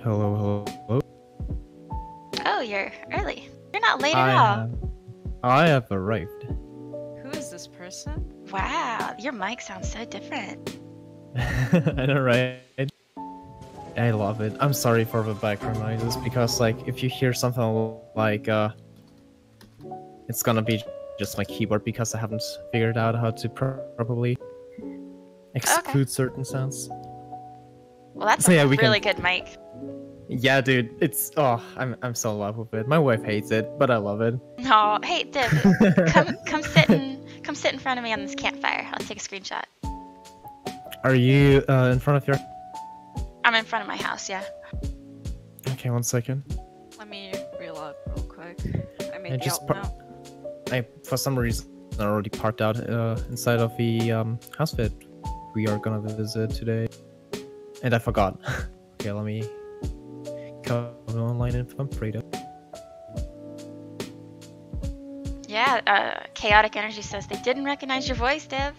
Hello, hello. Oh, you're early. You're not late I at all. have, I have arrived. Who is this person? Wow, your mic sounds so different. I know, right? I love it. I'm sorry for the background noises because, like, if you hear something like, it's gonna be just my keyboard because I haven't figured out how to properly exclude certain sounds. Well, that's So, yeah, a we really can... good mic. Yeah, dude, it's I'm so in love with it. My wife hates it, but I love it. No, hey, Div, come sit in front of me on this campfire. I'll take a screenshot. Are you in front of your? I'm in front of my house, yeah. Okay, 1 second. Let me reel up real quick. I made I the just alt now. I for some reason I already parked out inside of the house that we are gonna visit today, and I forgot. Okay, let me come online and I'm freedom. Yeah, Chaotic Energy says they didn't recognize your voice, Div.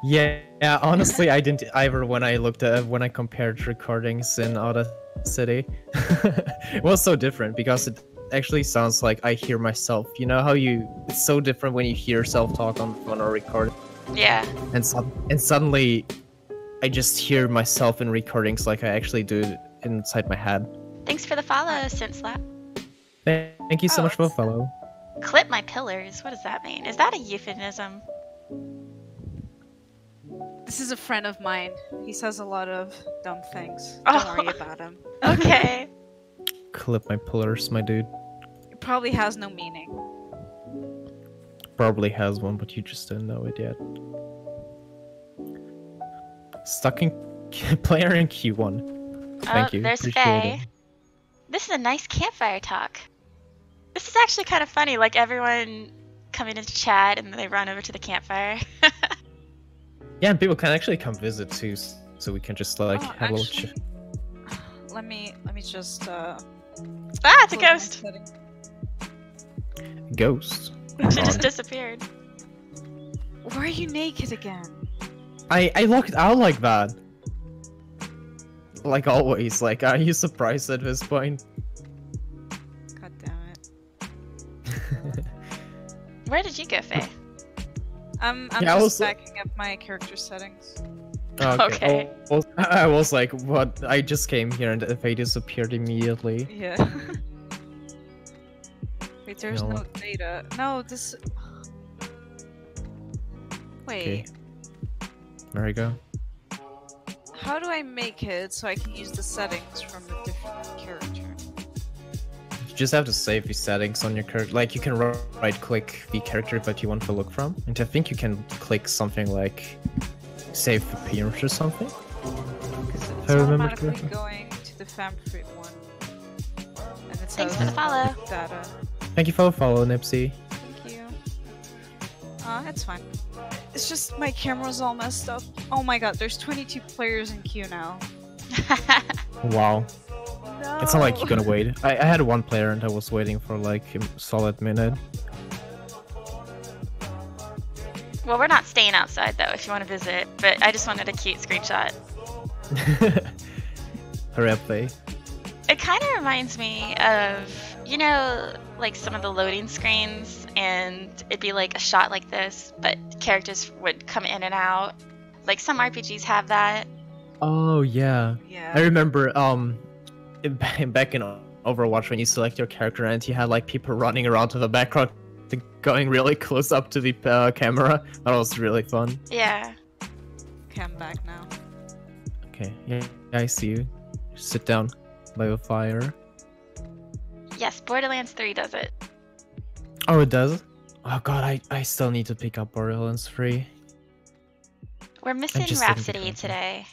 Yeah, honestly, I didn't either when I compared recordings in Audacity. It was so different because it actually sounds like I hear myself. You know how it's so different when you hear yourself talk on a recording. Yeah. And suddenly I just hear myself in recordings like I actually do inside my head. Thanks for the follow, Synthslap. Thank you so much for the follow. Clip my pillars. What does that mean? Is that a euphemism? This is a friend of mine. He says a lot of dumb things. Oh. Don't worry about him. Okay. Clip my pillars, my dude. It probably has no meaning. Probably has one, but you just don't know it yet. Stuck in player in Q1. Thank you. There's Appreciate Faye. it. This is a nice campfire talk. This is actually kind of funny, like everyone coming into chat and then they run over to the campfire. Yeah, and people can actually come visit too, so we can just like have a little chat. Let me just Ah, it's a ghost! Ghost. She just disappeared. Why are you naked again? I looked out like that. Like always. Like, are you surprised at this point? God damn it. Where did you go, Faye? I'm Yeah, just backing up my character settings. Okay. I was like, what? I just came here and they disappeared immediately. Yeah. Wait, there's You know no what? data. No, this... Wait. Okay. There we go. How do I make it so I can use the settings from a different character? You just have to save the settings on your character. Like, you can right-click the character that you want to look from, and I think you can click something like save appearance or something. Because it's I remember automatically correctly. going to the FamFruit one. And it Thanks says for the follow. data. Thank you for the follow, Nipsey. Thank you. It's fine. It's just my camera's all messed up. Oh my god, there's 22 players in queue now. Wow. No. It's not like you're gonna wait. I had one player and I was waiting for like a solid minute. Well, we're not staying outside though if you want to visit, but I just wanted a cute screenshot. Hurry up, Faye. It kind of reminds me of, you know, like some of the loading screens, and it'd be like a shot like this, but characters would come in and out. Like some RPGs have that. Oh yeah. Yeah. I remember back in Overwatch when you select your character and you had like people running around to the background, going really close up to the camera. That was really fun. Yeah. Okay, I'm back now. Okay, yeah, I see you. Sit down by the fire. Yes, Borderlands 3 does it. Oh, it does? Oh god, I still need to pick up Borderlands 3. We're missing just didn't Rhapsody pick it up. today.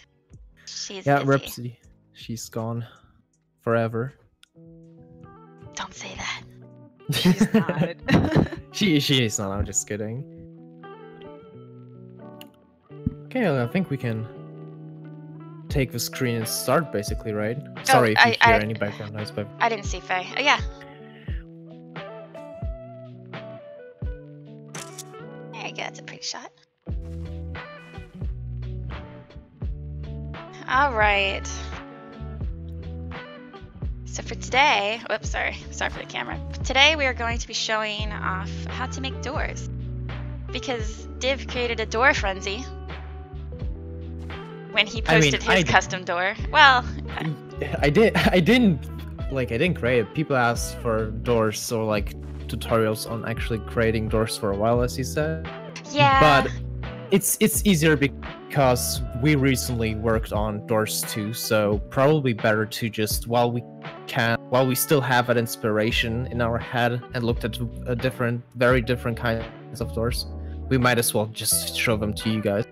She's Yeah, busy. Rhapsody. She's gone. Forever. Don't say that. She's not. She is not, I'm just kidding. Okay, I think we can take the screen and start basically, right? Sorry if you hear any background noise, but... I didn't see Faye. Oh, yeah. There you go, that's a pretty shot. Alright. So for today, whoops, sorry for the camera. Today we are going to be showing off how to make doors. Because Div created a door frenzy when he posted his custom door. Well, I didn't create it. People asked for doors or like tutorials on actually creating doors for a while, as you said. Yeah. But it's easier because we recently worked on doors too, so probably better to just while we still have that inspiration in our head and looked at very different kinds of doors, we might as well just show them to you guys.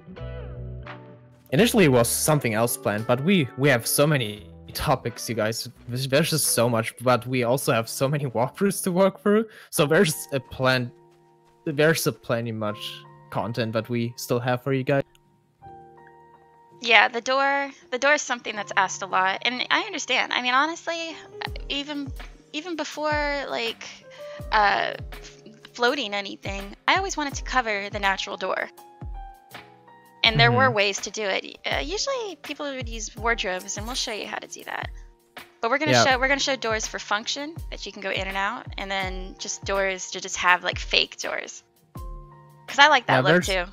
Initially it was something else planned, but we have so many topics, you guys. There's just so much, but we also have so many walkthroughs to walk through, so there's plenty much content that we still have for you guys. Yeah, the door is something that's asked a lot, and I understand. I mean, honestly, even before like floating anything, I always wanted to cover the natural door, and there were ways to do it. Usually, people would use wardrobes, and we'll show you how to do that. But we're gonna show doors for function that you can go in and out, and then just doors to just have like fake doors. Cause I like that look too.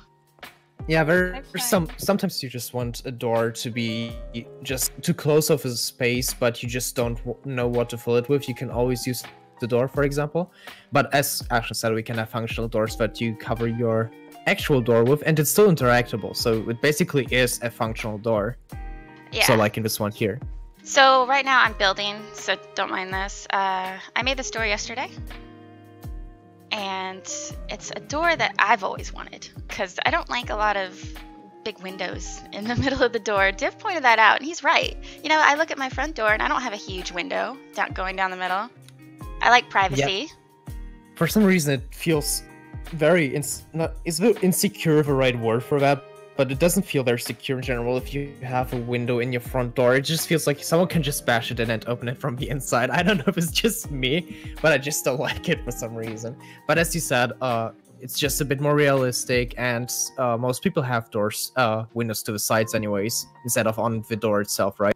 Yeah, sometimes you just want a door to be just to close off a space, but you just don't know what to fill it with. You can always use the door, for example. But as Ashton said, we can have functional doors that you cover your actual door with, and it's still interactable. So it basically is a functional door. Yeah. So like in this one here. So right now I'm building, so don't mind this. I made this door yesterday. And it's a door that I've always wanted because I don't like a lot of big windows in the middle of the door. Div pointed that out, and he's right. You know, I look at my front door and I don't have a huge window going down the middle. I like privacy. Yeah. For some reason, it feels very is insecure the right word for that? But it doesn't feel very secure in general if you have a window in your front door. It just feels like someone can just bash it in and open it from the inside. I don't know if it's just me, but I just don't like it for some reason. But as you said, it's just a bit more realistic, and most people have windows to the sides anyways, instead of on the door itself, right?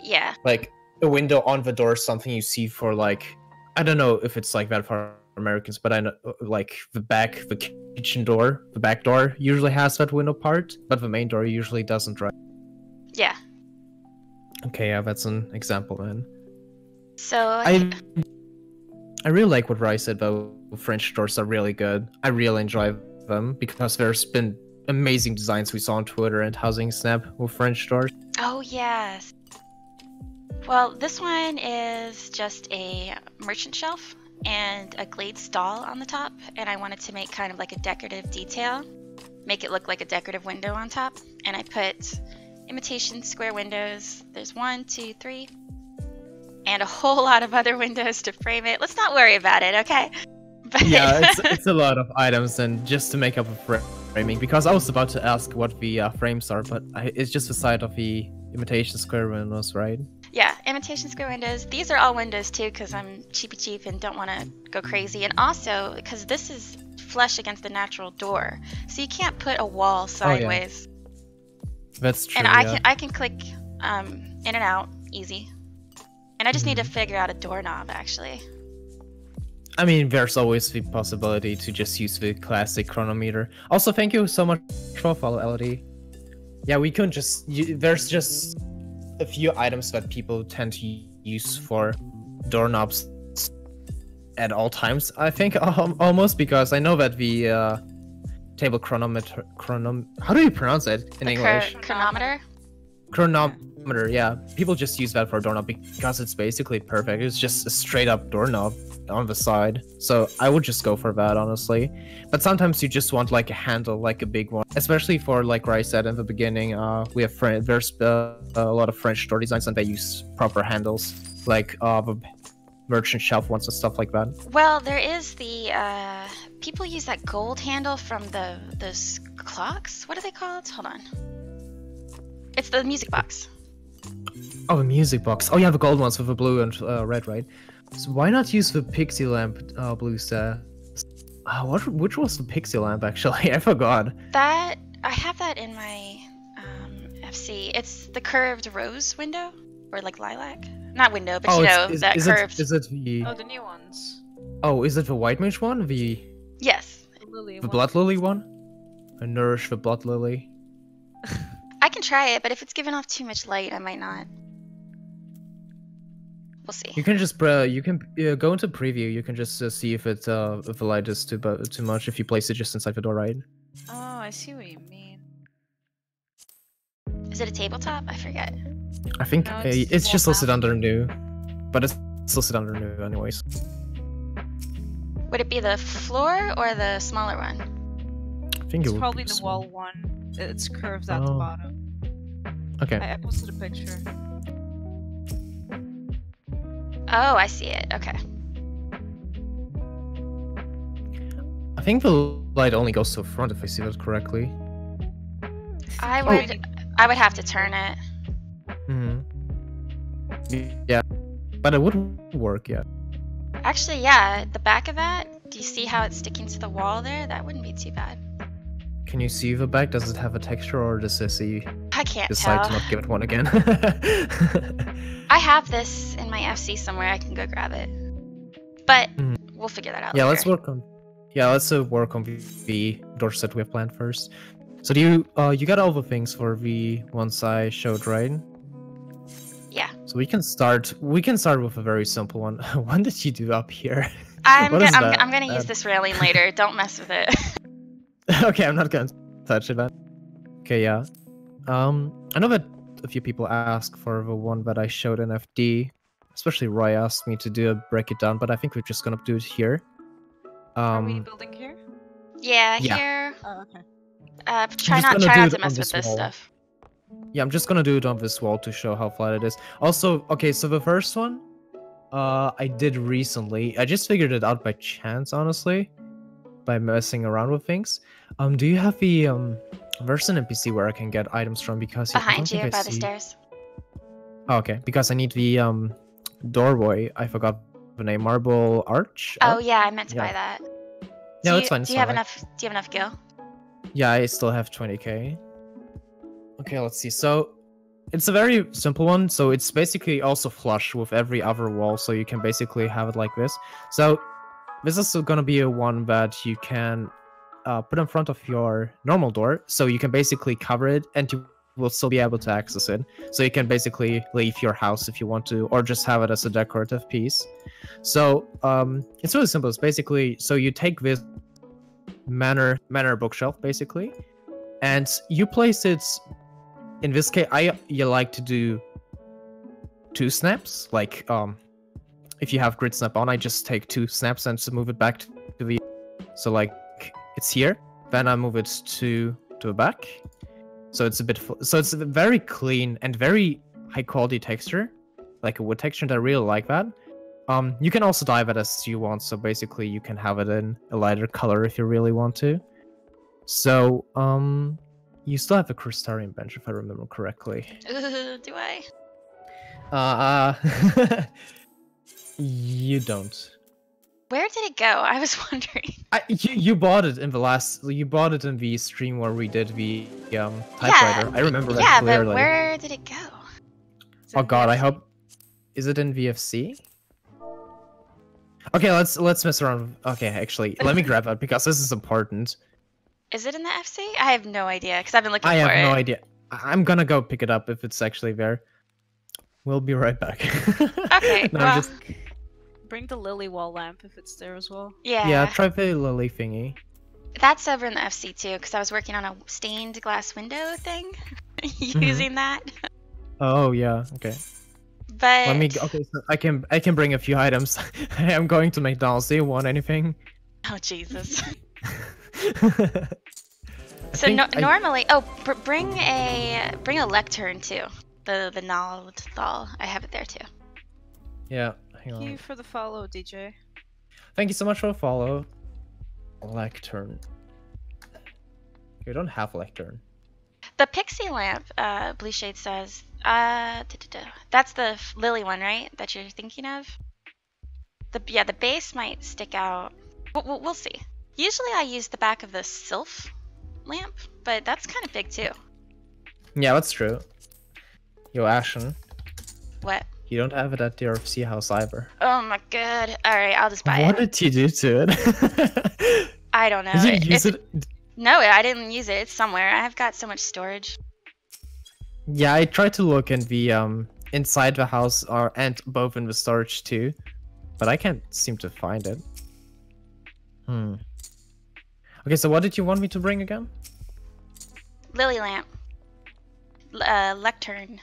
Yeah. Like, a window on the door is something you see for like, I don't know if it's like that for Americans, but I know like the kitchen door, the back door usually has that window part, but the main door usually doesn't, right? Yeah. Okay, yeah, that's an example then. So I really like what Rai said though. French doors are really good. I really enjoy them because there's been amazing designs we saw on Twitter and Housing Snap with French doors. Oh yes. Well, this one is just a merchant shelf and a glazed stall on the top, and I wanted to make kind of like a decorative detail, make it look like a decorative window on top, and I put imitation square windows. There's 1, 2, 3, and a whole lot of other windows to frame it. Let's not worry about it, okay? But yeah, it's a lot of items, and just to make up a framing, because I was about to ask what the frames are, but it's just the side of the imitation square windows, right? Yeah, imitation square windows. These are all windows too, because I'm cheap and don't want to go crazy. And also, because this is flush against the natural door, so you can't put a wall sideways. Oh, yeah. That's true. And I can click in and out easy. And I just need to figure out a doorknob, actually. I mean, there's always the possibility to just use the classic chronometer. Also, thank you so much for follow, LD. Yeah, we couldn't just... there's just a few items that people tend to use for doorknobs at all times, I think, almost, because I know that the table chronometer... how do you pronounce it in English? Chronometer? Chronometer, yeah. People just use that for a doorknob because it's basically perfect. It's just a straight up doorknob on the side. So I would just go for that, honestly. But sometimes you just want like a handle, like a big one. Especially for, like I said in the beginning, we have there's a lot of French door designs and they use proper handles, like the merchant shelf ones and stuff like that. Well, there is the people use that gold handle from those clocks. What are they called? Hold on. It's the music box. Oh, a music box. Oh yeah, the gold ones with the blue and red, right? So why not use the pixie lamp blue set? Which was the pixie lamp actually? I forgot. That I have that in my FC. It's the curved rose window, or like lilac. Not window, but Oh, you know, that is curved. Is it the? Oh, the new ones. Oh, is it the white mage one? Yes. The lily The one. blood lily one? I nourish the blood lily. I can try it, but if it's giving off too much light, I might not. We'll see. You can just go into preview. You can just see if the light is too much. If you place it just inside the door, right? Oh, I see what you mean. Is it a tabletop? I forget. I think No, it's just wall listed under new, but it's listed under new anyways. Would it be the floor or the smaller one? I think It's it would probably be the small. wall one. It's curved at the Oh. bottom. Okay. I posted a picture. Oh, I see it. Okay. I think the light only goes to the front if I see that correctly. I Oh. would have to turn it. Hmm. Yeah, but it would work. Yeah. Actually, yeah, the back of that. Do you see how it's sticking to the wall there? That wouldn't be too bad. Can you see the back? Does it have a texture, or does Sissy I can't decide tell. to not give it one again? I have this in my FC somewhere. I can go grab it. But Mhm. we'll figure that out Yeah, later. let's work on. Yeah, let's work on the door set we have planned first. So do you got all the things for the ones I showed, right? Yeah. So we can start. We can start with a very simple one. What did you do up here? I'm What is that? gonna use this railing later. Don't mess with it. Okay, I'm not gonna touch it. Okay, yeah. I know that a few people ask for the one that I showed in FD. Especially Roy asked me to break it down, but I think we're just gonna do it here. Are we building here? Yeah, Yeah. here. Oh, okay. Try just not gonna do it to on mess with this this wall. stuff. Yeah, I'm just gonna do it on this wall to show how flat it is. Also, okay, so the first one, I did recently. I just figured it out by chance, honestly, by messing around with things. Do you have the there's an NPC where I can get items from because I Behind don't think you, I by the see- stairs. Oh, okay, because I need the doorway. I forgot the name. Marble Arch. Oh yeah, I meant to Yeah. buy that. No, it's fine. Do you have enough? Do you have enough gil? Yeah, I still have 20k. Okay, let's see. So it's a very simple one. So it's basically also flush with every other wall. So you can basically have it like this. So this is gonna be a one that you can put in front of your normal door. So you can basically cover it and you will still be able to access it. So you can basically leave your house if you want to, or just have it as a decorative piece. So it's really simple. It's basically, so you take this manor bookshelf basically, and you place it. In this case, you like to do 2 snaps. Like if you have grid snap on, I just take 2 snaps and move it back to the. So like it's here, then I move it to the back. So it's a bit. So it's a very clean and very high quality texture, like a wood texture. And I really like that. You can also dye it as you want. So basically, you can have it in a lighter color if you really want to. So you still have the Crystarian bench, if I remember correctly. Do I? You don't. Where did it go? I was wondering. You bought it in the last. You bought it in the stream where we did the typewriter. I remember that Yeah, clearly. but where did it go? Oh god, I hope. Is it in VFC? Okay, let's mess around. Okay, actually, let me grab that because this is important. Is it in the FC? I have no idea because I've been looking I for have it. no idea. I'm gonna go pick it up if it's actually there. We'll be right back. Okay, No, well, I'm just. Bring the lily wall lamp if it's there as well. Yeah, try the lily thingy. That's over in the FC too because I was working on a stained glass window thing, using that. Oh yeah, okay. But Let me. Okay, so I can bring a few items. I'm going to McDonald's. Do you want anything? oh Jesus. I So think normally, bring a lectern too. The Naldal. I have it there too. Yeah, hang Thank you on. for the follow, DJ. Thank you so much for the follow. Lectern. We don't have lectern. The pixie lamp, Blue Shade says, that's the lily one, right? That you're thinking of? The base might stick out. We'll see. Usually I use the back of the sylph lamp, but that's kind of big too. Yeah, that's true. Yo, Ashen. What? You don't have it at the RFC house either. Oh my god. Alright, I'll just buy What it. did you do to it? I don't know. Did you use it? No, I didn't use it. It's somewhere. I've got so much storage. Yeah, I tried to look in the inside the house and both in the storage too, but I can't seem to find it. Okay, so what did you want me to bring again? Lily lamp. Lectern.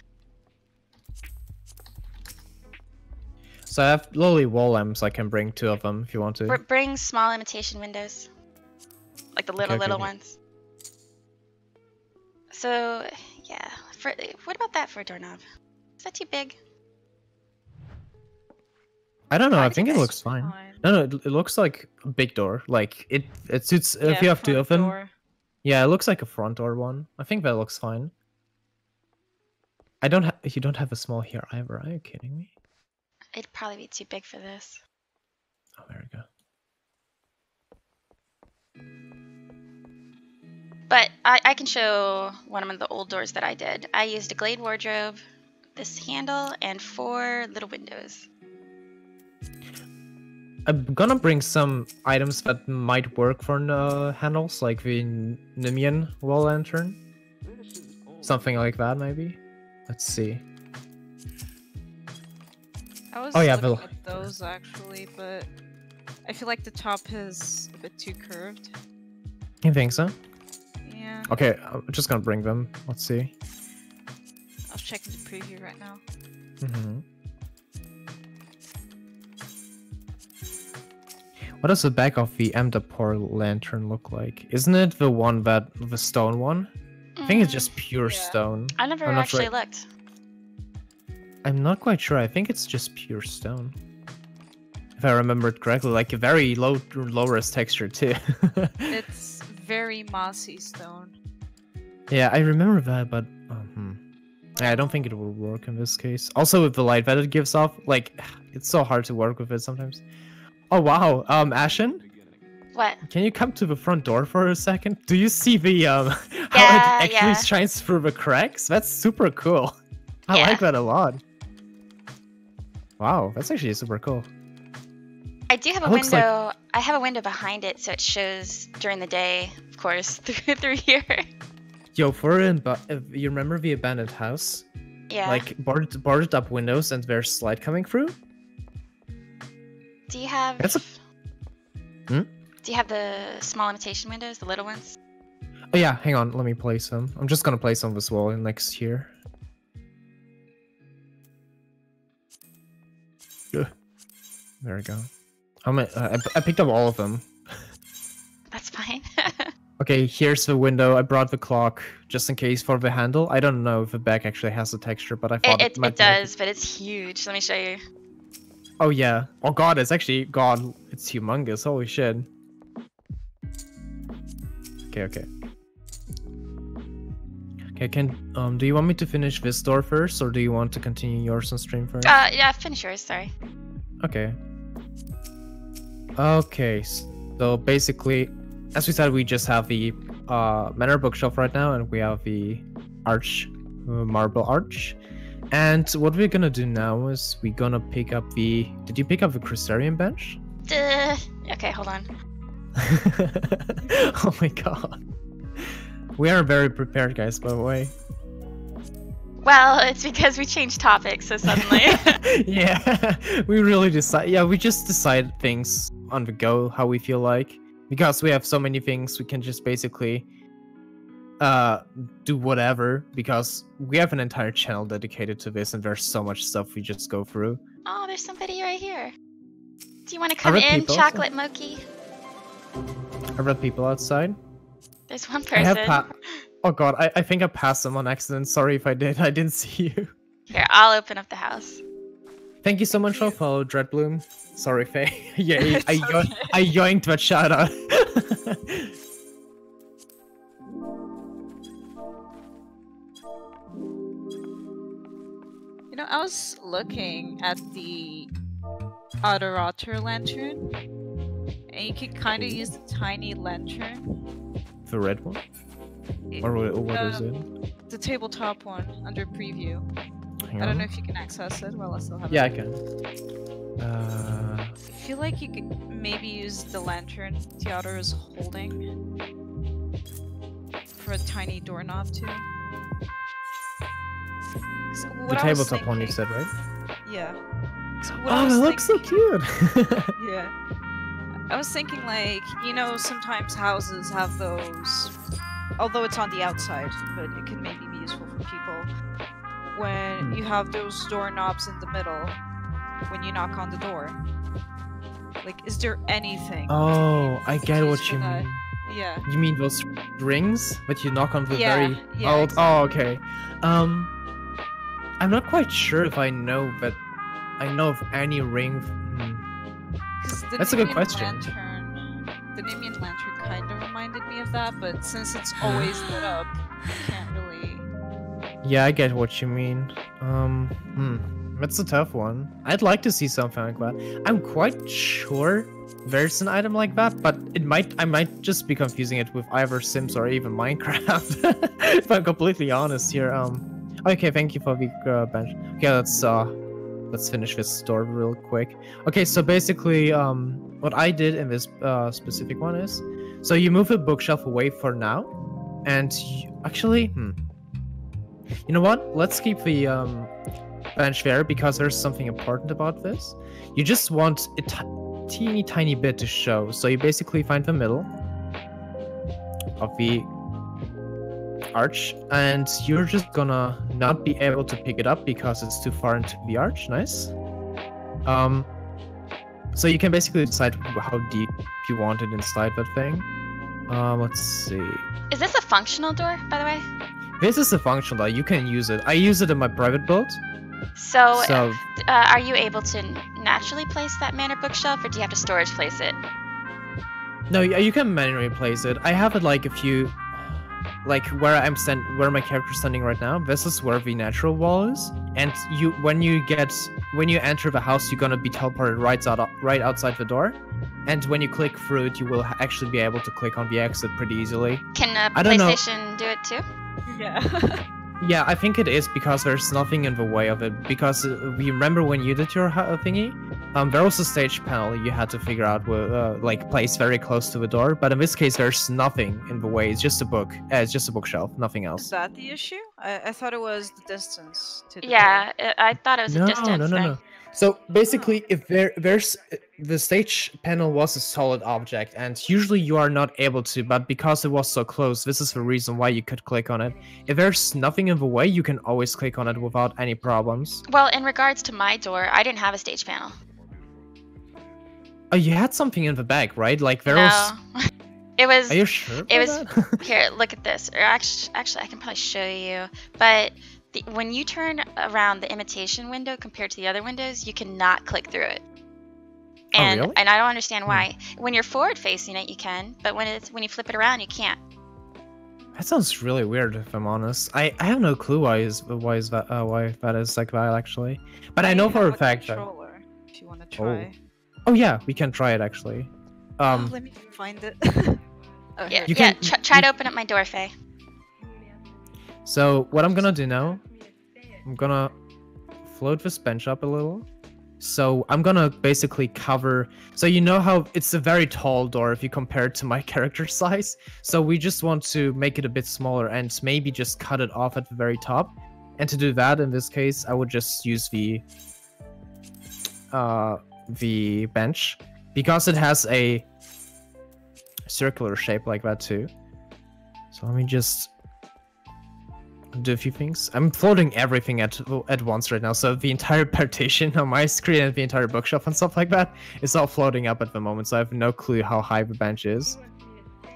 So I have lily wall lamps. I can bring 2 of them if you want to. Bring small imitation windows. Like the little ones. So, yeah. What about that for a doorknob? Is that too big? I don't know. I Probably think it too looks fine. No, it looks like a big door. Like it suits if you have 2 of them. Door. Yeah, it looks like a front door one. I think that looks fine. You don't have a small here either. Are you kidding me? It'd probably be too big for this. Oh, there we go. But I can show one of the old doors that I did. I used a Glade wardrobe, this handle, and 4 little windows. I'm gonna bring some items that might work for handles, like the Nimian wall lantern. Something like that, maybe. Let's see. I was yeah, looking at those actually, but I feel like the top is a bit too curved. You think so? Yeah. Okay, I'm just gonna bring them. Let's see. I was checking the preview right now. What does the back of the Amdapor lantern look like? Isn't it the one the stone one? I think it's just pure stone. I never I'm not actually sure. looked. I'm not quite sure. I think it's just pure stone. If I remembered correctly, like a very low-res texture too. It's very mossy stone. Yeah, I remember that, but yeah, I don't think it will work in this case. Also, with the light that it gives off, like it's so hard to work with it sometimes. Oh wow, Ashen, What? can you come to the front door for a second? Do you see the how Yeah, it actually shines through the cracks? That's super cool. I like that a lot. Wow, that's actually super cool. I do have a window. I have a window behind it, so it shows during the day, of course, through here. Yo, you remember the abandoned house? Yeah. Like boarded up windows and there's light coming through? Do you have? Do you have the small imitation windows, the little ones? Oh yeah, hang on, let me place them. I'm just gonna place on this wall next here. Ugh. There we go. I picked up all of them. That's fine. Okay, here's the window. I brought the clock just in case for the handle. I don't know if the back actually has a texture, but I thought it might does, but it's huge. Let me show you. Oh yeah. Oh god, it's humongous. Holy shit. Okay. Okay, do you want me to finish this door first, or do you want to continue yours on stream first? Yeah, finish yours, sorry. Okay. Okay, so basically, as we said, we just have the Manor bookshelf right now, and we have the marble arch. And what we're gonna do now is we're gonna pick up the... Did you pick up the Crystarium bench? Okay, hold on. Oh my god. We are very prepared, guys, by the way. Well, it's because we changed topics so suddenly. Yeah, we just decide things on the go, how we feel like. Because we have so many things, we can just basically do whatever, because we have an entire channel dedicated to this and there's so much stuff we just go through. Oh, there's somebody right here. Do you want to come in, Chocolate Moki? I read people outside. There's one person. Oh god, I think I passed them on accident. Sorry if I did. I didn't see you. Here, I'll open up the house. Thank you so much for follow, Dreadbloom. Sorry, Faye. Yeah, I yoinked that shout out. You know, I was looking at the Adorator lantern, and you can kind of use the tiny lantern. The red one? Or what is it? The tabletop one under preview. Hang I don't know on. if you can access it while I still have Yeah, I it. can. I feel like you could maybe use the lantern Theodore is holding for a tiny doorknob too. 'Cause The what I was tabletop one you thinking- said, right? Yeah. So what I Oh, was it looks so thinking- cute! Yeah. I was thinking like, you know, sometimes houses have those, although it's on the outside, but it could maybe be useful for people. When you have those doorknobs in the middle, when you knock on the door. Like, is there anything? Oh, I get used what for you that? mean. Yeah. You mean those rings that you knock on the Yeah, very yeah, old? exactly. Oh, okay. I'm not quite sure if I know that. I know of any ring. 'Cause the That's a good Nemean question. The Nemean lantern kind of reminded me of that, but since it's always lit up, you can't really. Yeah, I get what you mean. That's a tough one. I'd like to see something like that. I'm quite sure there's an item like that, but I might just be confusing it with either Sims or even Minecraft. If I'm completely honest here. Okay, thank you for the bench. Okay, let's finish this store real quick. Okay, so basically, what I did in this specific one is, so you move the bookshelf away for now, and actually, you know what? Let's keep the bench there because there's something important about this. You just want a teeny tiny bit to show. So you basically find the middle of the arch, and you're just gonna not be able to pick it up because it's too far into the arch. Nice. So you can basically decide how deep you want it inside that thing. Let's see. Is this a functional door, by the way? This is a functional door. You can use it. I use it in my private build. So, So are you able to naturally place that manor bookshelf, or do you have to storage place it? no, you can manually place it. I have it like a few, like where where my character's standing right now. This is where the natural wall is, and when you enter the house, you're gonna be teleported right outside the door, and when you click through it, you will actually be able to click on the exit pretty easily. Can I don't know. PlayStation do it too? Yeah. Yeah, I think it is because there's nothing in the way of it. Because we remember when you did your thingy, there was a stage panel you had to figure out, like place very close to the door. But in this case, there's nothing in the way. It's just a book. It's just a bookshelf, nothing Is else. that the issue? I thought it was the distance to the Yeah, I thought it was a No, distance thing. no. So basically, if there's the stage panel was a solid object, and usually you are not able to, but because it was so close, this is the reason why you could click on it. If there's nothing in the way, you can always click on it without any problems. Well, in regards to my door, I didn't have a stage panel. Oh, you had something in the back, right? Like there No. was. It was. Are you sure? It was about that? here. Look at this. Or actually, I can probably show you. But when you turn around the imitation window compared to the other windows, you cannot click through it. And really? and I don't understand why. When you're forward facing it, you can, but when you flip it around, you can't. That sounds really weird, if I'm honest. I have no clue why that is like that actually. But I know for a fact that. controller, if you want to try. Oh yeah, we can try it actually. Oh, let me find it. Oh, Yeah, here. You yeah. can- Try to open up my door, Faye. So what I'm gonna do now, I'm gonna float this bench up a little. So I'm gonna basically cover, so you know how it's a very tall door if you compare it to my character size. So we just want to make it a bit smaller and maybe just cut it off at the very top. And to do that, in this case, I would just use the bench because it has a circular shape like that too. So let me just do a few things. I'm floating everything at once right now, so the entire partition on my screen and the entire bookshelf and stuff like that is all floating up at the moment, so I have no clue how high the bench is.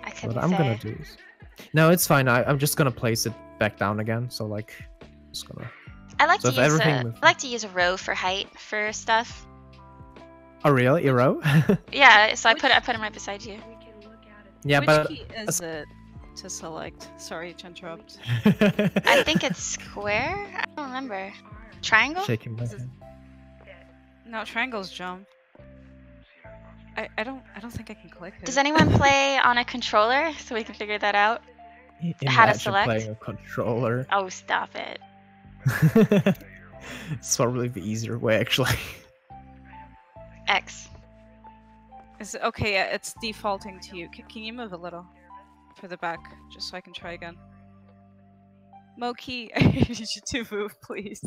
I couldn't What I'm say. gonna do is... No, it's fine. I'm just gonna place it back down again, so like... Just gonna... I like So to if use everything I like to use a row for height for stuff. Oh really? A row? Yeah, so I put it right beside you. Yeah, Which but... key is it to select? Sorry to interrupt. I think it's square. I don't remember. Triangle? Shaking my Is it- head. No, triangles jump. I don't think I can click it. Does anyone play on a controller so we can figure that out? How to Imagine select? playing a controller. Oh, stop it. It's probably the easier way, actually. X. Is it okay? Yeah, it's defaulting to you. Can you move a little for the back, just so I can try again? Moki, I need you to move, please.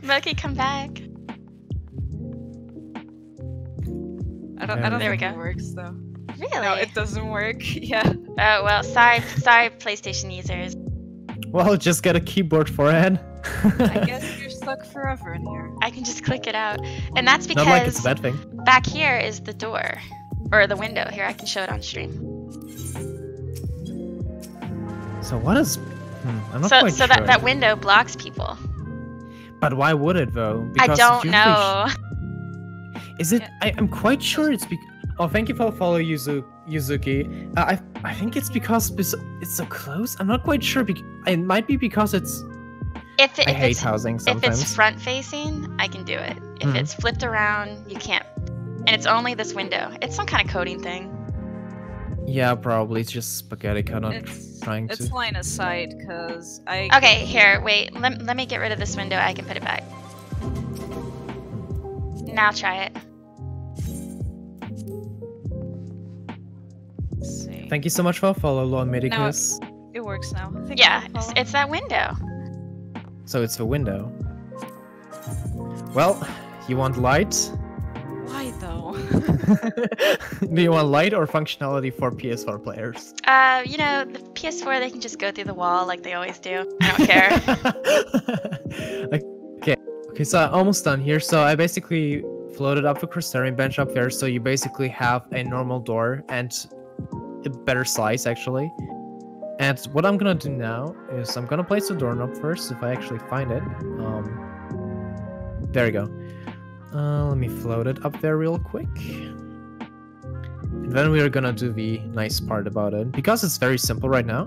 Moki, come back. I don't There think we it go. works though. Really? No, it doesn't work. Yeah. Oh well, sorry, PlayStation users. Well, just get a keyboard for it. I guess you're stuck forever in here. I can just click it out, and that's Not like it's because a bad thing. back here is the door, or the window. Here, I can show it on stream. So what is? I'm not So quite sure. that window blocks people. But why would it though? I don't usually know. Is it? Yeah. I'm quite sure it's because. Oh, thank you for the follow, Yuzuki. I think it's because it's so close. I'm not quite sure. It might be because it's. I hate housing If sometimes. it's front facing, I can do it. If Mhm. it's flipped around, you can't. And it's only this window. It's some kind of coding thing. Yeah, probably. It's just spaghetti kind of trying to. It's line of sight, cause I. Okay, here, wait. Let me get rid of this window. I can put it back. Now try it. Let's see. Thank you so much for the follow, Lord Medicus. It works now. Thank Yeah, you for following. it's that window. So it's the window. Well, you want light? Why though? Do you want light or functionality for PS4 players? You know, the PS4, they can just go through the wall like they always do. I don't care. Okay, so I'm almost done here. So I basically floated up the Crystarian bench up there, so you basically have a normal door and a better size actually. And what I'm gonna do now is I'm gonna place the doorknob first if I actually find it. There you go. Let me float it up there real quick. And then we are gonna do the nice part about it, because it's very simple right now.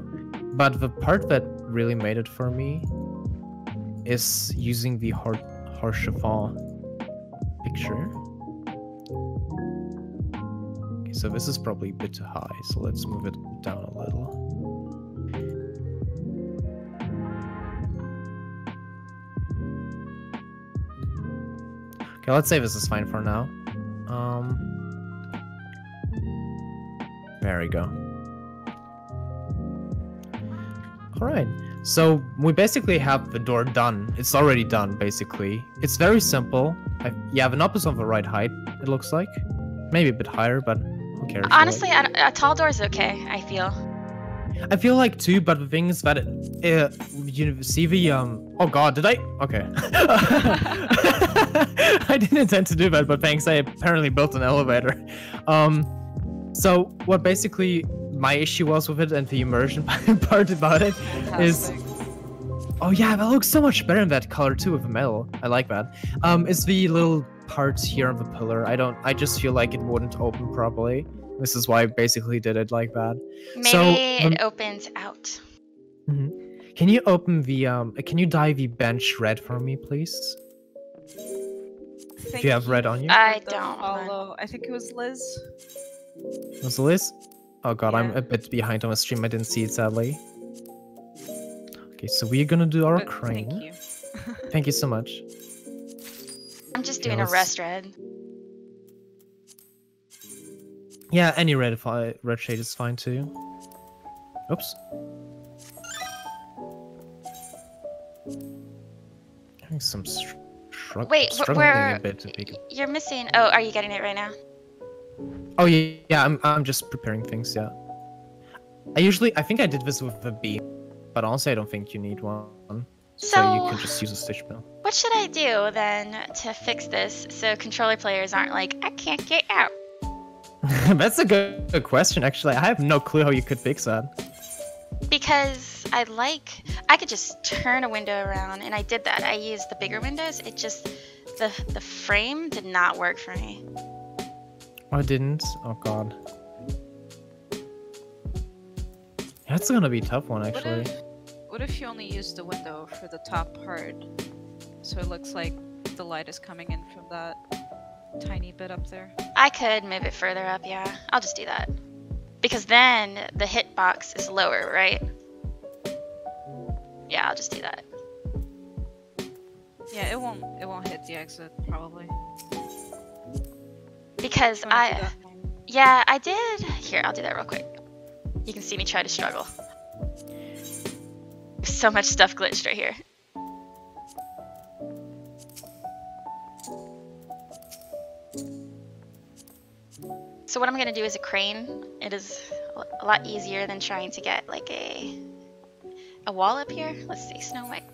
But the part that really made it for me is using the Harshafa picture. Okay, so this is probably a bit too high, so let's move it down a little. Okay, let's say this is fine for now. There we go. Alright, so we basically have the door done. It's already done, basically. It's very simple. You have an opposite of the right height, it looks like. Maybe a bit higher, but who cares? Honestly, a tall door is okay, I feel. I feel like too, but the thing is that you see the oh god, did I? Okay. I didn't intend to do that, but thanks. I apparently built an elevator. So what basically my issue was with it and the immersion part about it is. Oh yeah, that looks so much better in that color too with the metal. I like that. Is the little parts here on the pillar. I just feel like it wouldn't open properly. This is why I basically did it like that. Maybe it opens out. Can you open the can you dye the bench red for me, please? Do you have red on you? I don't. Follow. I think it was Liz. Was it Liz? Oh god, I'm Yeah. a bit behind on the stream. I didn't see it sadly. Okay, so we're gonna do our But crane. Thank you. Thank you so much. I'm just Okay, doing a let's- rest red. Yeah, any red shade is fine too. Oops. Having some Wait, struggling a bit to pick. You're missing. Oh, are you getting it right now? Oh yeah, I'm just preparing things. Yeah. I think I did this with the beam, but honestly I don't think you need one. So you can just use a stitch mill. What should I do then to fix this so controller players aren't like, I can't get out? That's a good question, actually. I have no clue how you could fix that. Because I could just turn a window around, and I did that. I used the bigger windows. It just, the frame did not work for me. Oh, it didn't? Oh god. That's gonna be a tough one, actually. What if you only use the window for the top part? So it looks like the light is coming in from that tiny bit up there. I could move it further up, yeah. I'll just do that. Because then the hitbox is lower, right? Yeah, I'll just do that. Yeah, it won't hit the exit probably. Because Do you wanna do that? yeah, I did. Here, I'll do that real quick. You can see me try to struggle. So much stuff glitched right here. So what I'm gonna do is a crane. It is a lot easier than trying to get like a wall up here. Let's see, Snow White.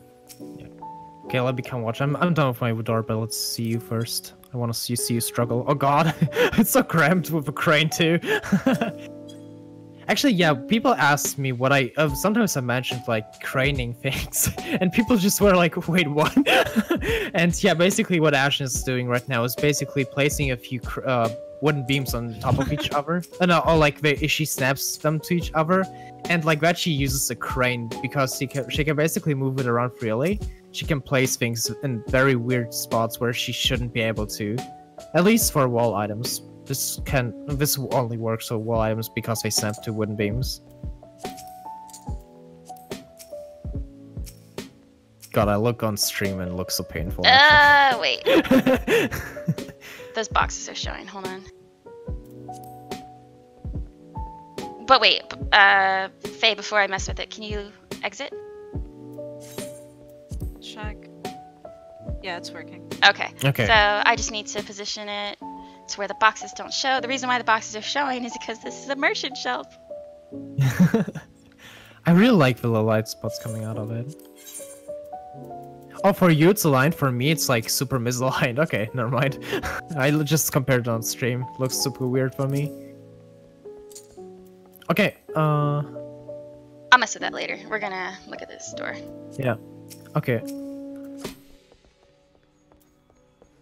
Okay, let me come watch. I'm done with my door, but let's see you first. I want to see you struggle. Oh god, it's so cramped with a crane too. Actually, yeah, people ask me what I sometimes I mentioned like craning things, and people just were like, "Wait, what?" And yeah, basically what Ashen is doing right now is basically placing a few wooden beams on top of each other, or like she snaps them to each other, and like that she uses a crane because she can basically move it around freely. She can place things in very weird spots where she shouldn't be able to, at least for wall items. This only works for wall items because they snap to wooden beams. God, I look on stream and it looks so painful. Wait. Those boxes are showing. Hold on. But wait, Faye, before I mess with it, can you exit? Check. Yeah, it's working. Okay. Okay. So I just need to position it to where the boxes don't show. The reason why the boxes are showing is because this is a merchant shelf. I really like the little light spots coming out of it. Oh, for you it's aligned. For me it's like super misaligned. Okay, never mind. I just compared it on stream. Looks super weird for me. Okay, I'll mess with that later. We're gonna look at this door. yeah. Okay.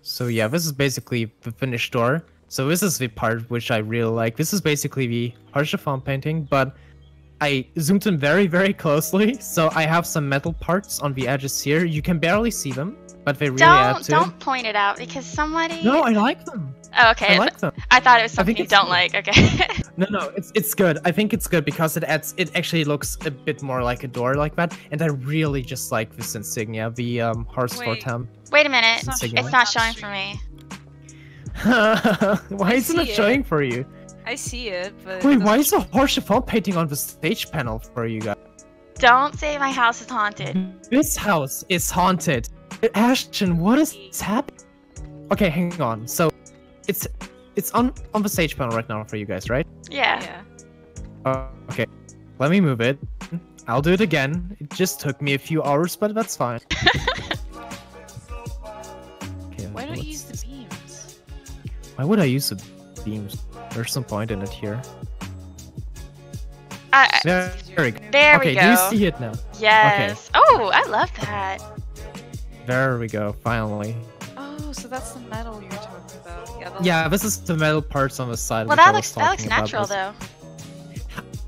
So yeah, this is basically the finished door. So this is the part which I really like. This is basically the HGXIV painting, but I zoomed in very, very closely. So I have some metal parts on the edges here. You can barely see them, but they really add to Don't point it out because somebody... No, I like them. Oh, okay. I like them. I thought it was something you it's don't good. like. Okay. No, it's good. I think it's good because it actually looks a bit more like a door like that. And I really just like this insignia, the horse for Wait. Tem. Wait a minute. Insignia. It's not showing for me. Why isn't it see showing it. for you? I see it, but... Wait, why is a HGXIV painting on the stage panel for you guys? Don't say my house is haunted. This house is haunted. Ashton, what is happening? Okay, hang on. So, it's on the stage panel right now for you guys, right? Yeah. Yeah. Okay, let me move it. I'll do it again. It just took me a few hours, but that's fine. Okay, Why don't you let's- use the beams? Why would I use the beams? There's some point in it here. Very good. There Okay, we go. do you see it now? Yes. Oh, I love that. There we go, finally. Oh, so that's the metal you're talking about. Yeah, Yeah, this is the metal parts on the side. Well, which I that was looks talking about natural this. though.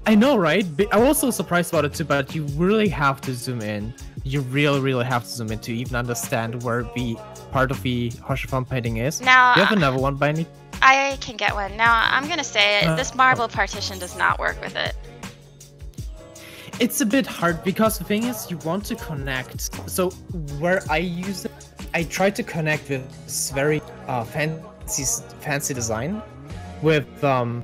I know, right? I was so surprised about it too, but you really have to zoom in. You really have to zoom in to even understand where the part of the HGXIV painting is. Now, Do you have another one by any? I can get one. Now, I'm gonna say Uh, this marble partition does not work with it. It's a bit hard because the thing is you want to connect. So where I use it, I try to connect with this very fancy design with the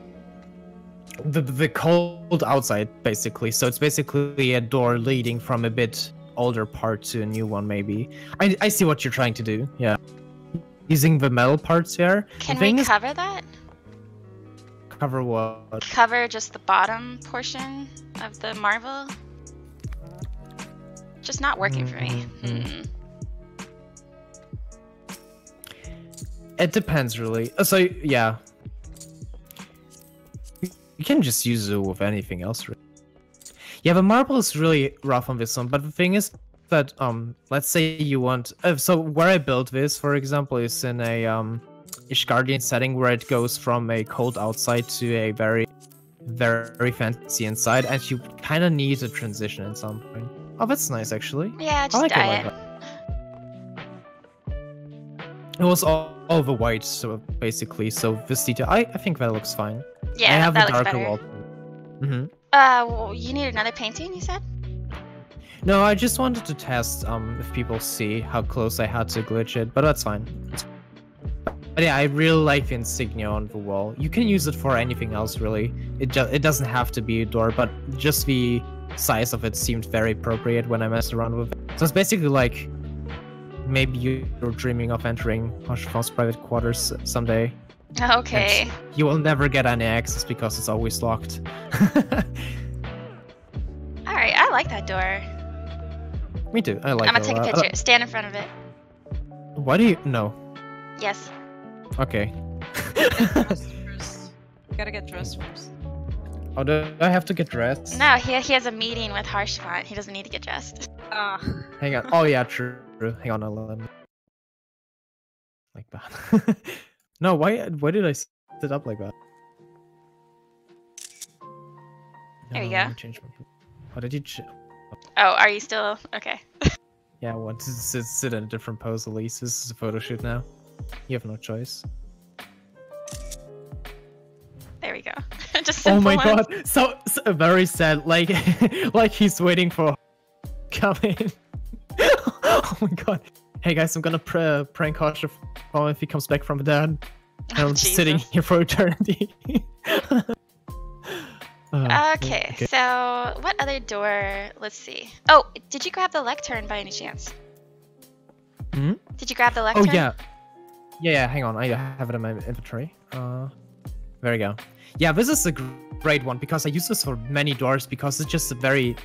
cold outside basically. So it's basically a door leading from a bit older part to a new one maybe. I see what you're trying to do. Yeah, using the metal parts here. Can The we thing is- cover that? cover what? Cover just the bottom portion of the marble? Just not working for me. Mhm. It depends really. So yeah, you can just use it with anything else. Really. Yeah, the marble is really rough on this one, but the thing is that let's say you want. So where I built this, for example, is in a Ishgardian setting where it goes from a cold outside to a very fancy inside, and you kind of need a transition at some point. Oh, that's nice actually. Yeah, I just like dye it like that. It was all over white, so basically, so this detail, I think that looks fine. Yeah, I have that a looks darker better. wall. Mm-hmm. Well, you need another painting, you said? No, I just wanted to test if people see how close I had to glitch it, but that's fine. But yeah, I really like the insignia on the wall. You can use it for anything else, really. It doesn't have to be a door, but just the size of it seemed very appropriate when I messed around with it. So it's basically like maybe you're dreaming of entering Hoshfall's private quarters someday. Okay. And you will never get any access because it's always locked. Alright, I like that door. Me too. I like it. I'm gonna take a picture. Stand in front of it. Why do you... No. Yes. Okay. First. You gotta get dressed first. Oh, do I have to get dressed? No, he has a meeting with Harshfont. He doesn't need to get dressed. Hang on. Oh, yeah, true. Hang on, let me... Like that. No, why did I set it up like that? There you No, let go. me change my... What did you... Oh, are you still... Okay. Yeah, I want to sit in a different pose at least. This is a photo shoot now. You have no choice. There we go. Just Oh my simple god, so very sad. Like, like he's waiting for come in. Oh my god. Hey guys, I'm gonna prank Hosher if he comes back from the dead. Oh, I'm just sitting Jesus. here for eternity. Okay, so what other door? Let's see. Oh, did you grab the lectern by any chance? Hmm? Did you grab the Oh lectern? yeah. Yeah, hang on. I have it in my inventory. There we go. Yeah, this is a great one because I use this for many doors because it's just a very...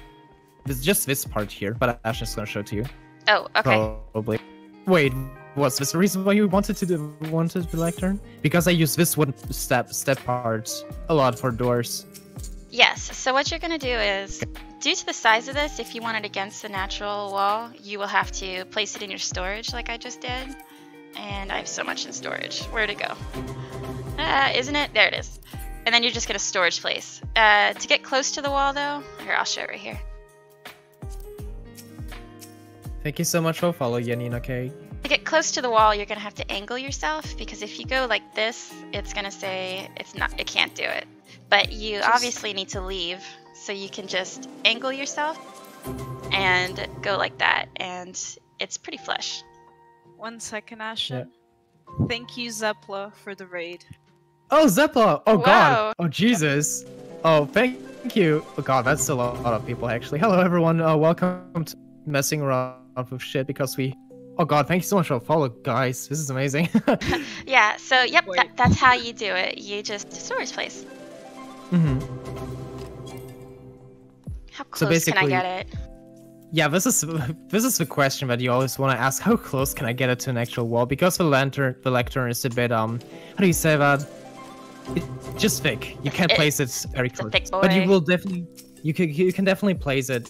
It's just this part here, but I'm just gonna show it to you. Oh, okay. Probably. Wait, was this the reason why you wanted the lectern? Because I use this one step part a lot for doors. Yes, so what you're gonna do is, due to the size of this, if you want it against the natural wall, you will have to place it in your storage like I just did. And I have so much in storage. Where'd it go? Isn't it? There it is. And then you're just gonna storage place. To get close to the wall though, here, I'll show it right here. Thank you so much for following, Janine, okay? To get close to the wall, you're gonna have to angle yourself because if you go like this, it's gonna say it can't do it. But you obviously need to leave, so you can just angle yourself and go like that, and it's pretty flush. 1 second, Ashen. Thank you, Zepla, for the raid. Oh, Zepla! Oh Wow. god! Oh Jesus! Oh, thank you! Oh god, that's a lot of people actually. Hello everyone, welcome to messing around with shit because we... Oh god, thank you so much for the follow, guys. This is amazing. Yeah, so yep, Wait. that's how you do it. You just storage place. Mm-hmm. How So close can I basically- get it? Yeah, this is the question that you always want to ask. How close can I get it to an actual wall? Because the lectern is a bit how do you say that? It's just thick. You can't place it very It's a close. thick But you boy. will definitely you can definitely place it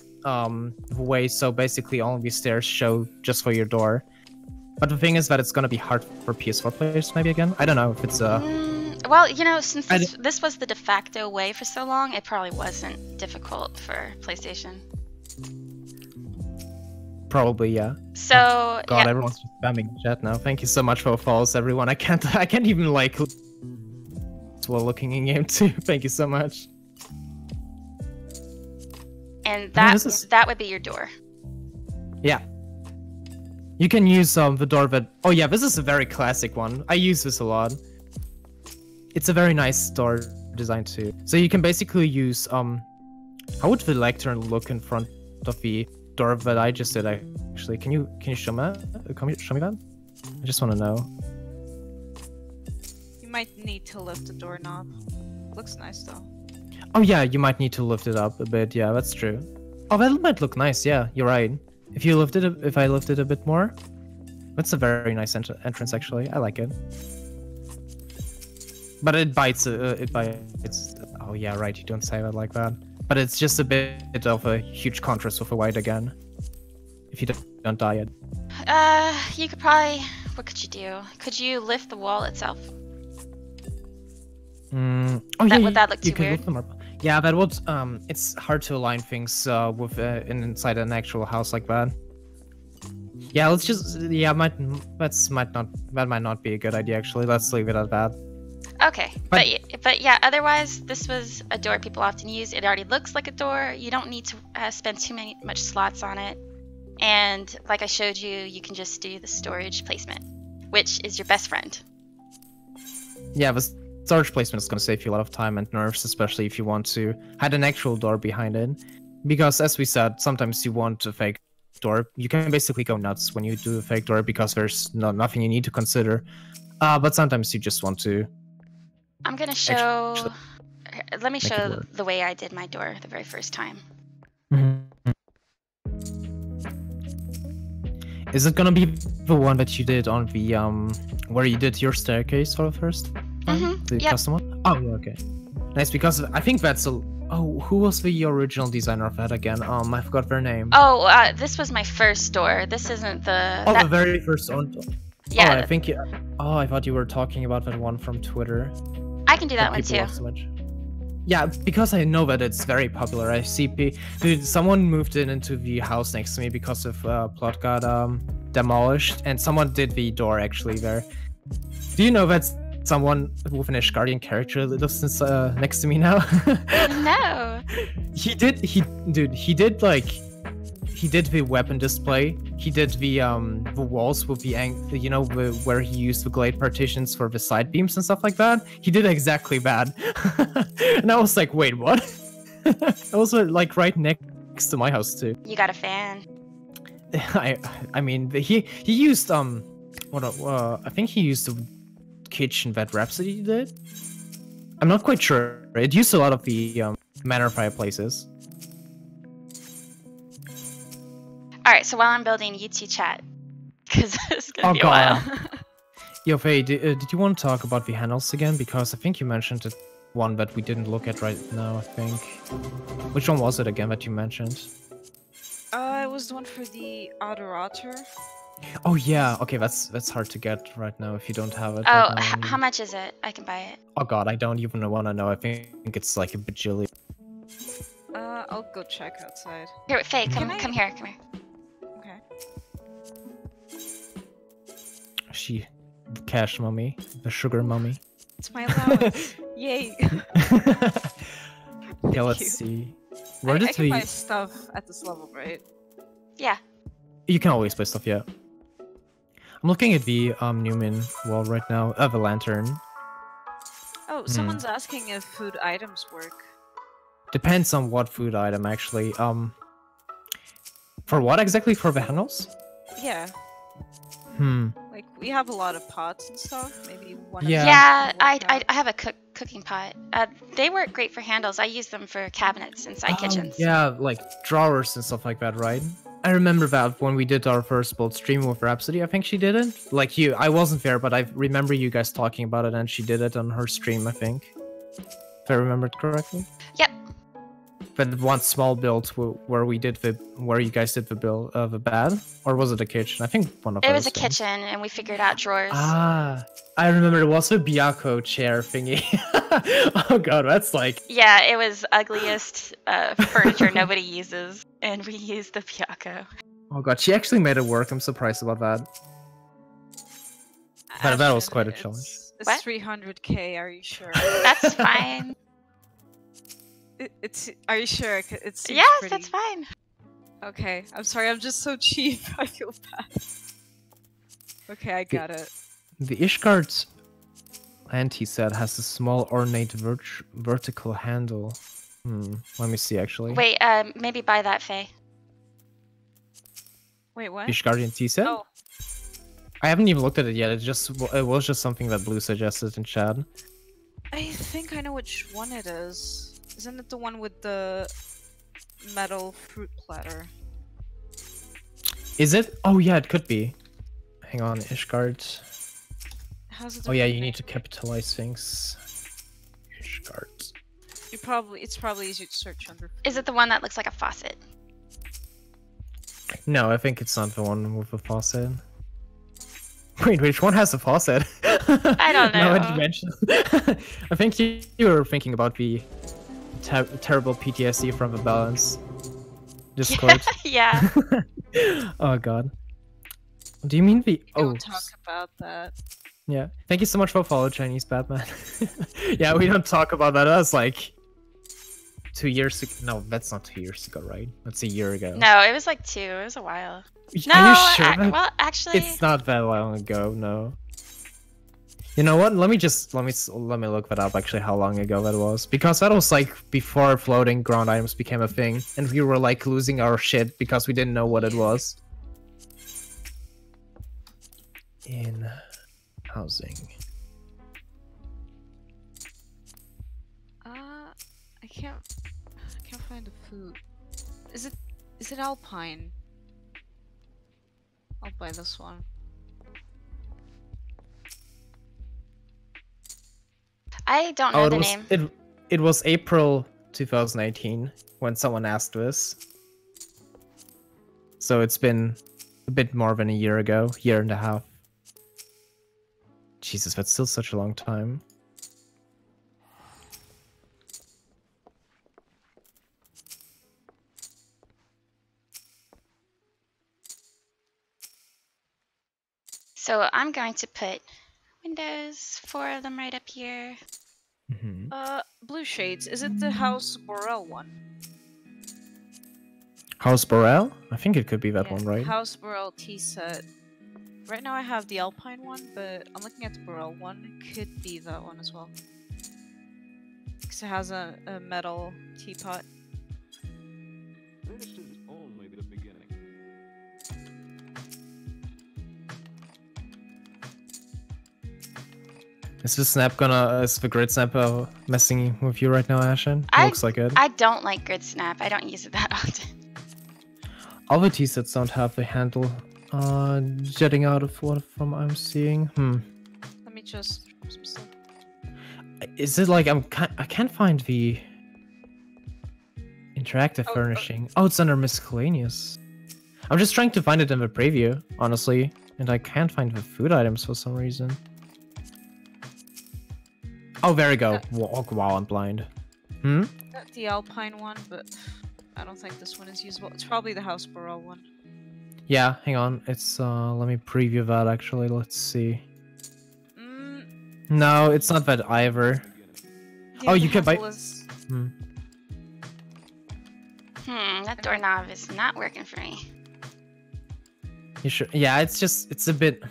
way so basically all of these stairs show just for your door. But the thing is that it's gonna be hard for PS4 players maybe again. I don't know if it's Well, you know, since this was the de facto way for so long, it probably wasn't difficult for PlayStation. probably yeah. So God, yeah, everyone's just spamming chat now. Thank you so much for follows, everyone. I can't even like well looking in game too. Thank you so much. and Yeah, that this is- that would be your door. Yeah. You can use the door that... Oh yeah, this is a very classic one. I use this a lot. It's a very nice door design too. So you can basically use... How would the lectern look in front of the door that I just did actually? Can you show me that? Can you show me that? I just want to know. You might need to lift the doorknob. Looks nice though. Oh yeah, you might need to lift it up a bit. Yeah, that's true. Oh, that might look nice. Yeah, you're right. If you lift it, if I lift it a bit more, that's a very nice entrance actually. I like it. But it bites. It bites. Oh yeah, right. You don't say that like that. But it's just a bit of a huge contrast with the white again. If you don't dye it. You could probably. What could you do? Could you lift the wall itself? Oh yeah. Would that look you too can weird? lift them up. Yeah, that would. It's hard to align things with inside an actual house like that. Yeah, let's just. Yeah, that might not be a good idea actually. Let's leave it at that. Okay, but yeah, otherwise this was a door people often use. It already looks like a door. You don't need to spend much slots on it. And like I showed you, you can just do the storage placement, which is your best friend. Yeah, the storage placement is going to save you a lot of time and nerves, especially if you want to hide an actual door behind it. Because as we said, sometimes you want a fake door. You can basically go nuts when you do a fake door because there's nothing you need to consider. But sometimes you just want to... I'm gonna show... Let me show the way I did my door the very first time. Is it gonna be the one that you did on the, where you did your staircase for the first time? The custom one? Oh, yeah, okay. Nice, because I think that's a... Oh, who was the original designer of that again? I forgot their name. Oh, this was my first door. This isn't the... Oh, the very first one. Yeah. Oh, I think you... Oh, I thought you were talking about that one from Twitter. I can do that one too. So yeah, because I know that it's very popular. I see dude, someone moved into the house next to me because of plot got demolished, and someone did the door actually there. Do you know that someone with an Ishgardian character lives next to me now? No. He did the weapon display. He did the walls with the where he used the glade partitions for the side beams and stuff like that. He did exactly that. And I was like, wait, what? I was like right next to my house too. You got a fan. I mean he used I think he used the kitchen that Rhapsody did. I'm not quite sure. It used a lot of the manor fireplaces. Alright, so while I'm building, you two chat. Because it's gonna be a while. Yo, Faye, did you want to talk about the handles again? Because I think you mentioned it, one that we didn't look at right now, I think. Which one was it again that you mentioned? It was the one for the Adorator. Oh yeah, okay, that's hard to get right now if you don't have it. Oh, right now. How much is it? I can buy it. Oh god, I don't even want to know. I think it's like a bajillion. I'll go check outside. Here, Faye, come here. She, the cash mummy, the sugar mummy. It's my allowance. Yay! Yeah, let's see. Where did I can buy stuff at this level, right? Yeah. You can always buy stuff, yeah. I'm looking at the Newman wall right now. The lantern. Oh, someone's asking if food items work. Depends on what food item, actually. For what exactly? For the handles? Yeah. Like, we have a lot of pots and stuff. Maybe one. Yeah, I have a cooking pot. They work great for handles. I use them for cabinets inside kitchens. Yeah, like drawers and stuff like that, right? I remember that when we did our first build stream with Rhapsody. I think she did it. Like you, I wasn't there, but I remember you guys talking about it, and she did it on her stream, I think. If I remembered correctly. Yep. But one small build where you guys did the build of a bed, or was it a kitchen? I think one of it was a kitchen, and we figured out drawers. Ah, I remember it was a Byakko chair thingy. Oh god, that's like... Yeah, it was ugliest furniture nobody uses, and we used the Byakko. Oh god, she actually made it work. I'm surprised about that. But that was quite a challenge. It's 300k, are you sure? That's fine. Are you sure? It seems yes, pretty... that's fine. Okay, I'm sorry, I'm just so cheap. I feel bad. Okay, I got it. The Ishgard's anti set has a small ornate vertical handle. Let me see actually. Wait, maybe buy that, Faye. Wait, what? Ishgardian tea set? Oh. I haven't even looked at it yet. It was just something that Blue suggested in chat. I think I know which one it is. Isn't it the one with the metal fruit platter? Is it? Oh yeah, it could be. Hang on, Ishgard. Oh yeah, you need to capitalize things. Ishgard. It's probably easier to search under. Is it the one that looks like a faucet? No, I think it's not the one with a faucet. Wait, which one has a faucet? I don't know. Now that you mentioned. I think you were thinking about the terrible PTSD from the balance Discord. Yeah. Oh god. Do you mean the... Don't talk about that. Yeah. Thank you so much for follow, Chinese Batman. Yeah, we don't talk about that. That was like 2 years ago. No, that's not 2 years ago, right? That's a year ago. No, it was like 2. It was a while. No, Are you sure? well, actually, It's not that long ago, no. You know what? Let me look that up. Actually, how long ago that was? Because that was like before floating ground items became a thing, and we were like losing our shit because we didn't know what it was. In housing. I can't find the food. Is it Alpine? I'll buy this one. I don't know the name. It was April 2018 when someone asked this. So it's been a bit more than a year ago, year and a half. Jesus, that's still such a long time. So I'm going to put windows, 4 of them right up here. Mm-hmm. Blue shades. Is it the House Borel one? House Borel? I think it could be that one, right? House Borel tea set. Right now I have the Alpine one, but I'm looking at the Borel one. It could be that one as well. Because it has a metal teapot. This is only the beginning. Is the grid snap messing with you right now, Ashen? Looks like it. I don't like grid snap. I don't use it that often. All the tea sets don't have the handle jetting out of what from I'm seeing. Let me just drop some stuff. Is it like I can't find the interactive furnishing. Oh, it's under miscellaneous. I'm just trying to find it in the preview, honestly, and I can't find the food items for some reason. Oh, there we go. Walk while I'm blind. Got the Alpine one, but I don't think this one is usable. It's probably the House Borel one. Yeah, hang on. It's let me preview that actually. Let's see. No, it's not that either. Yeah, oh, you can buy. That doorknob is not working for me. You sure? Yeah, it's a bit.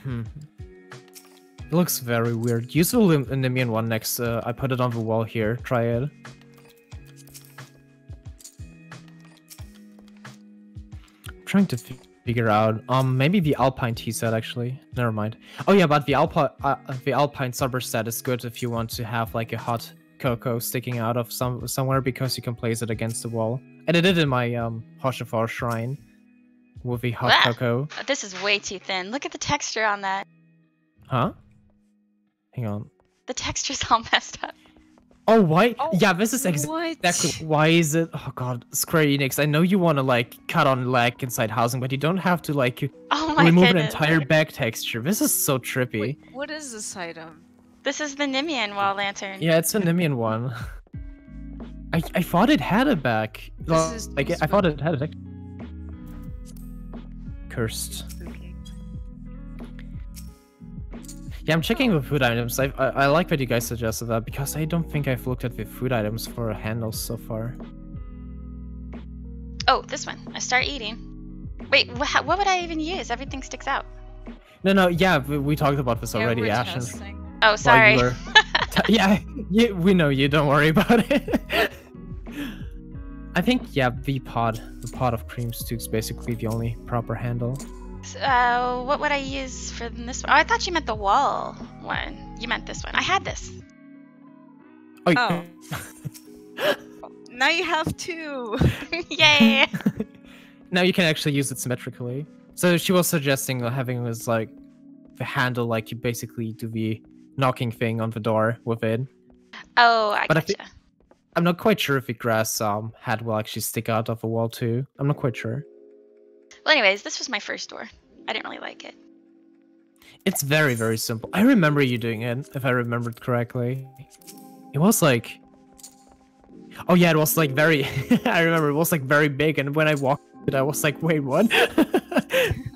It looks very weird. Use the Nimian one next. I put it on the wall here. Try it. I'm trying to figure out. Maybe the Alpine tea set actually. Never mind. Oh yeah, but the Alpine Subber set is good if you want to have like a hot cocoa sticking out of somewhere because you can place it against the wall. And I did it in my Hoshafar shrine with the hot cocoa. This is way too thin. Look at the texture on that. Huh? Hang on. The texture's all messed up. Oh, why? Oh, yeah, this is exactly why is it? Oh god, Square Enix. I know you want to like cut on lag inside housing, but you don't have to like remove an entire back texture. This is so trippy. Wait, what is this item? This is the Nimian wall lantern. Yeah, it's a Nimian one. I thought it had a back. I thought it had a texture. Cursed. Yeah, I'm checking the food items. I like that you guys suggested that because I don't think I've looked at the food items for handles so far. Oh, this one. I start eating. Wait, what would I even use? Everything sticks out. No, yeah, we talked about this already, Ashen. Oh, sorry. Yeah, we know you. Don't worry about it. I think, yeah, the pot of cream stew is basically the only proper handle. What would I use for this one? Oh, I thought you meant the wall one. You meant this one. I had this. Oh. Now you have two. Yay! Now you can actually use it symmetrically. So she was suggesting having this like the handle, like you basically do the knocking thing on the door with it. Oh, I gotcha. I'm not quite sure if the grass hat will actually stick out of the wall too. I'm not quite sure. Well, anyways, this was my first door. I didn't really like it. It's very, very simple. I remember you doing it, if I remembered correctly. It was like... Oh yeah, it was like very... I remember it was like very big, and when I walked it, I was like, wait, what?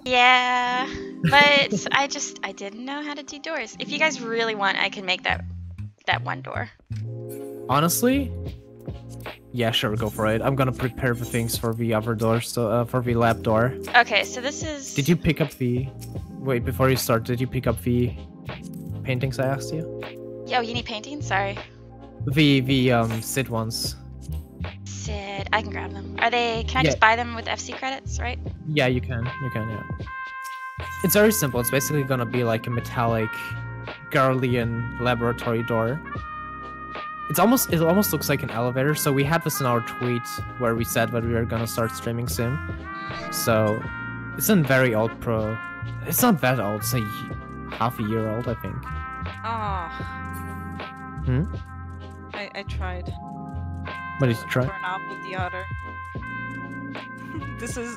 Yeah. But I didn't know how to do doors. If you guys really want, I can make that one door. Honestly, yeah, sure, go for it. I'm gonna prepare the things for the other doors, for the lab door. Okay, so this is... Did you pick up the... Wait, before you start, did you pick up the paintings I asked you? Yo, you need painting? Sorry. The Sid ones. Sid, I can grab them. Are they... Can I just buy them with FC credits, right? Yeah, you can, yeah. It's very simple. It's basically gonna be like a metallic Garlean laboratory door. It almost looks like an elevator. So we had this in our tweet where we said that we were gonna start streaming soon. So it's a very old pro. It's not that old. It's like half a year old, I think. Oh. I tried. What did you try? Burn off with the otter. This is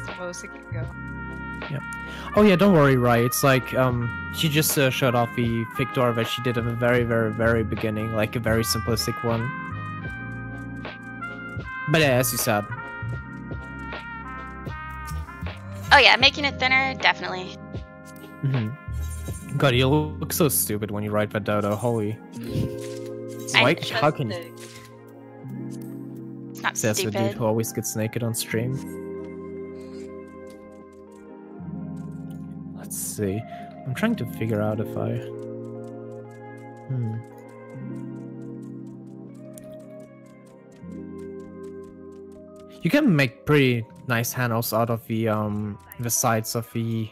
the most it can go. Yeah. Oh yeah, don't worry, Rai. It's like she just showed off the thick door that she did in the very, very, very beginning, like a very simplistic one. But yeah, as you said. Oh yeah, making it thinner, definitely. God, you look so stupid when you write that dodo. Holy. Like, how can you? It's not Says the stupid. dude who always gets naked on stream. Let's see. I'm trying to figure out if I... You can make pretty nice handles out of the sides of the...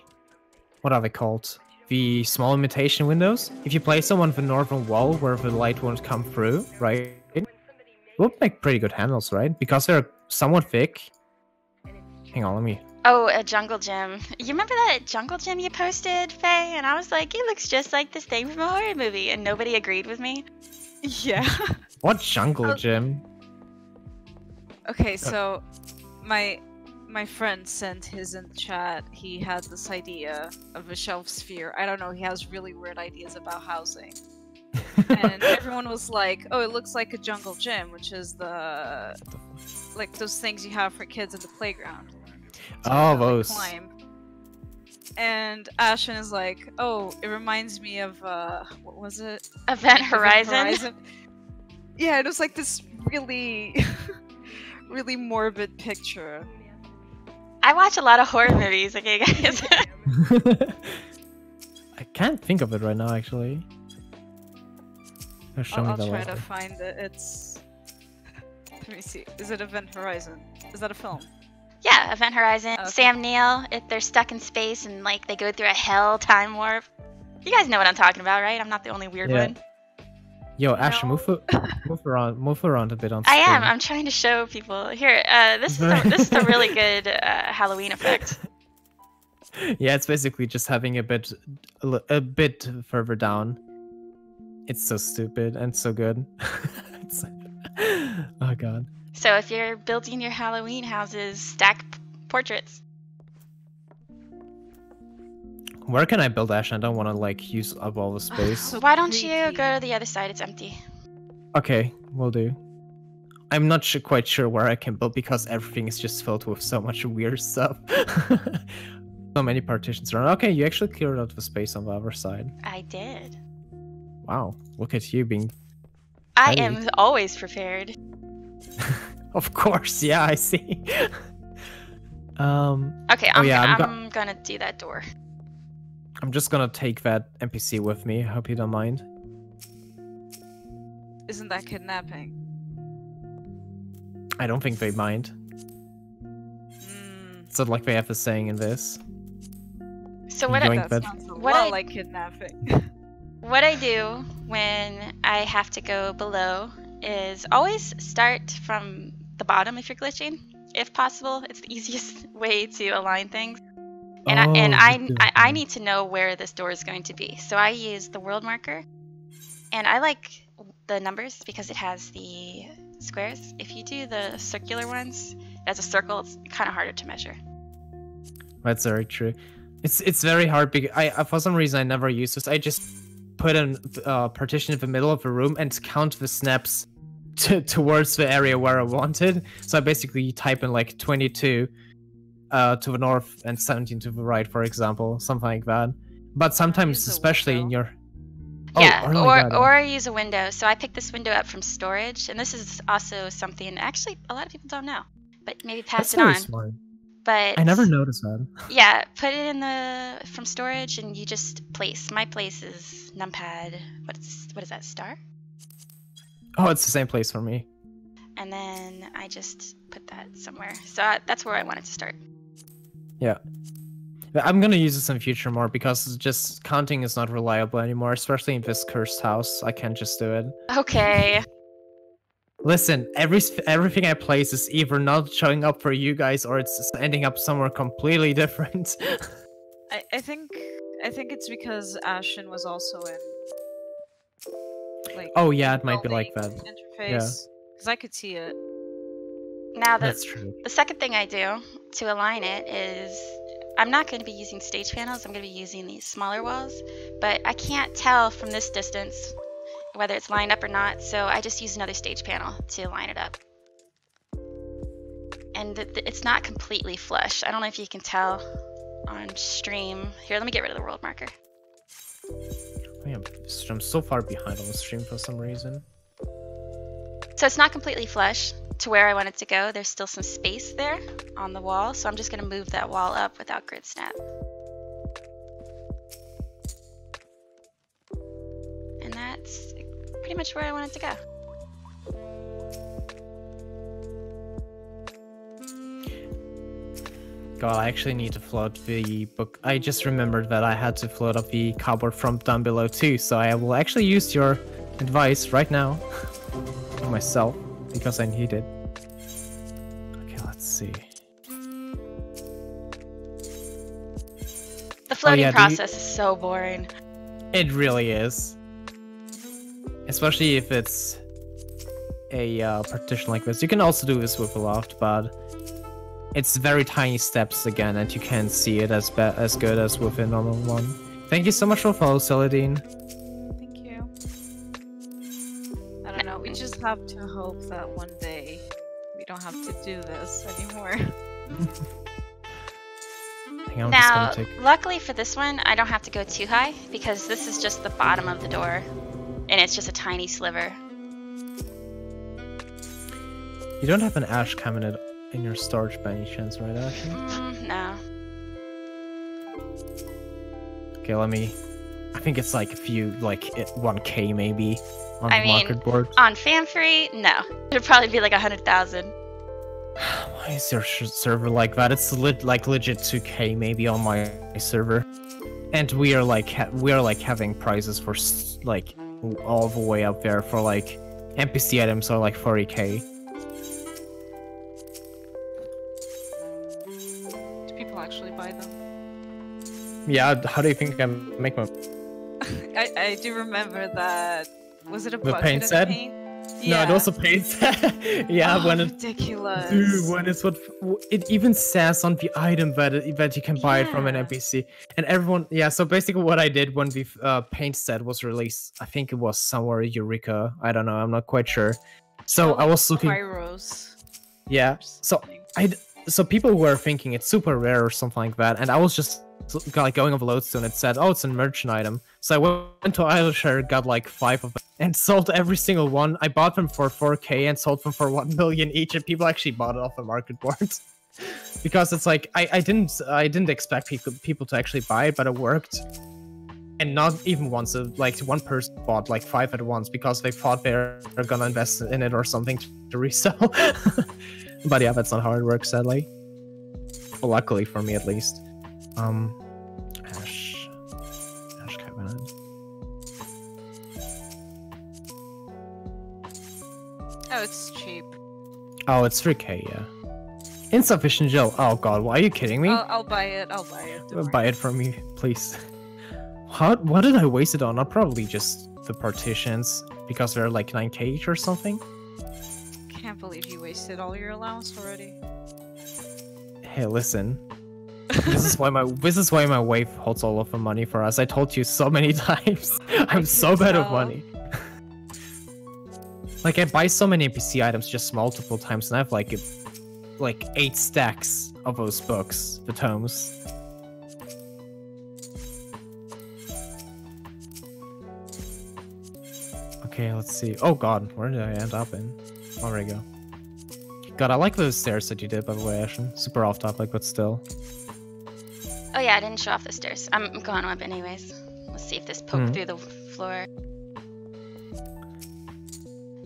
What are they called? The small imitation windows. If you place them on the northern wall where the light won't come through, right? It would make pretty good handles, right? Because they're somewhat thick. Hang on, let me... Oh, a jungle gym. You remember that jungle gym you posted, Faye? And I was like, it looks just like this thing from a horror movie, and nobody agreed with me. Yeah. What jungle gym? Okay, so my friend sent his in the chat. He had this idea of a shelf sphere. I don't know, he has really weird ideas about housing. And everyone was like, oh, it looks like a jungle gym, which is like those things you have for kids at the playground. So Oh, you those. climb. And Ashen is like, oh, it reminds me of, what was it? Event Horizon. Yeah, it was like this really, really morbid picture. I watch a lot of horror movies, okay, guys? I can't think of it right now, actually. Show me I'll the try later. to find it. It's... Let me see. Is it Event Horizon? Is that a film? Yeah, Event Horizon. Okay. Sam Neill, if they're stuck in space and like they go through a hell time warp. You guys know what I'm talking about, right? I'm not the only weird Yeah. one. Yo, Ash, No. move around a bit on I screen. am. I'm trying to show people. Here, this is a really good Halloween effect. Yeah, it's basically just having a bit further down. It's so stupid and so good. Oh god. So if you're building your Halloween houses, stack portraits. Where can I build, Ash? I don't want to like use up all the space. So Why don't you creepy. go to the other side? It's empty. Okay, will do. I'm not quite sure where I can build because everything is just filled with so much weird stuff. So many partitions around. Okay, you actually cleared out the space on the other side. I did. Wow, look at you being... I Hey. am always prepared. Of course, yeah, I see. Okay, Oh, yeah, I'm gonna do that door. I'm just gonna take that NPC with me. I hope you don't mind. Isn't that kidnapping? I don't think they mind. Mm, It's not like they have the saying in this. So I'm what going- I, that but- sounds a what lot I- like kidnapping. what I do when I have to go below is always start from the bottom if you're glitching, if possible. It's the easiest way to align things. And I need to know where this door is going to be. So I use the world marker, and I like the numbers because it has the squares. If you do the circular ones as a circle, it's kind of harder to measure. That's very true. It's very hard because I for some reason I never use this. I just put a partition in the middle of the room and count the snaps towards the area where I wanted. So I basically type in like 22 to the north and 17 to the right, for example, something like that. But sometimes, Use a especially in window. your Yeah, oh my God, or I use a window. So I picked this window up from storage, and this is also something actually a lot of people don't know, but maybe pass that's it very on. smart. But I never noticed that. yeah, put it in the from storage, and you just place. My place is numpad. What is that, star? Oh, it's the same place for me. And then I just put that somewhere. So that's where I want it to start. Yeah. I'm gonna use this in future more because just counting is not reliable anymore, especially in this cursed house. I can't just do it. Okay. Listen, everything I place is either not showing up for you guys or it's just ending up somewhere completely different. I think it's because Ashen was also in like Oh yeah, it might be like that. interface. Because I could see it. Now That's true. the second thing I do to align it is I'm not going to be using stage panels. I'm going to be using these smaller walls, but I can't tell from this distance whether it's lined up or not, so I just use another stage panel to line it up. And it's not completely flush. I don't know if you can tell on stream. Here, let me get rid of the world marker. I'm so far behind on the stream for some reason. So it's not completely flush to where I want it to go. There's still some space there on the wall, so I'm just going to move that wall up without grid snap. And that's pretty much where I want it to go. God, I actually need to float the book. I just remembered that I had to float up the cardboard from down below too, so I will actually use your advice right now for myself because I need it. Okay, let's see. The floating yeah, process is so boring. It really is. Especially if it's a partition like this. You can also do this with a loft, but it's very tiny steps again, and you can't see it as good as with a normal one. Thank you so much for follow, Celadine. Thank you. I don't know, we just have to hope that one day we don't have to do this anymore. Hang on, Now, just gonna take... luckily for this one, I don't have to go too high because this is just the bottom of the door, and it's just a tiny sliver. You don't have an ash cabinet in your storage by any chance, right, Ash? No. Okay, let me... I think it's like a few, like 1k maybe on I the mean, market board. On fan free, no. It'd probably be like 100,000. Why is your server like that? It's like legit 2k maybe on my server, and we are like having prices for like all the way up there for like NPC items are like 40k. Do people actually buy them? Yeah, how do you think I make my I do remember that. Was it a the bucket paint of set? paint? No, it also pays. Yeah, Oh, when it ridiculous. dude, when it's what it even says on the item that you can buy it from an Yeah. NPC, and everyone. Yeah, so basically what I did when the paint set was released, I think it was somewhere Eureka. I don't know. I'm not quite sure. So I was looking. Pyros. Yeah. So so people were thinking it's super rare or something like that, and I was just like going over Lodestone. It said, "Oh, it's a merchant item." So I went to Isleshire, got like 5 of them, and sold every single one. I bought them for 4k and sold them for 1 million each, and people actually bought it off the market board. Because it's like I didn't expect people to actually buy it, but it worked. And not even once, like one person bought like 5 at once because they thought they're gonna invest in it or something to resell. But yeah, that's not how it works, sadly. Well, luckily for me, at least. Ash cabinet. Oh, it's cheap. Oh, it's 3k, yeah. Insufficient gel. Oh god, why are you kidding me? I'll buy it. I'll buy it. don't Buy worry. it from me, please. What did I waste it on? Not probably just the partitions because they're like 9k each or something. Can't believe you wasted all your allowance already. Hey, listen. This is why my wife holds all of the money for us. I told you so many times. I'm so bad at tell. money. Like I buy so many NPC items just multiple times, and I have like 8 stacks of those books, the tomes. Okay, let's see. Oh god, where did I end up in? Oh, there we go. God, I like those stairs that you did, by the way, Ashen. Super off topic, but still. Oh yeah, I didn't show off the stairs. I'm going up anyways. Let's see if this poked through the floor.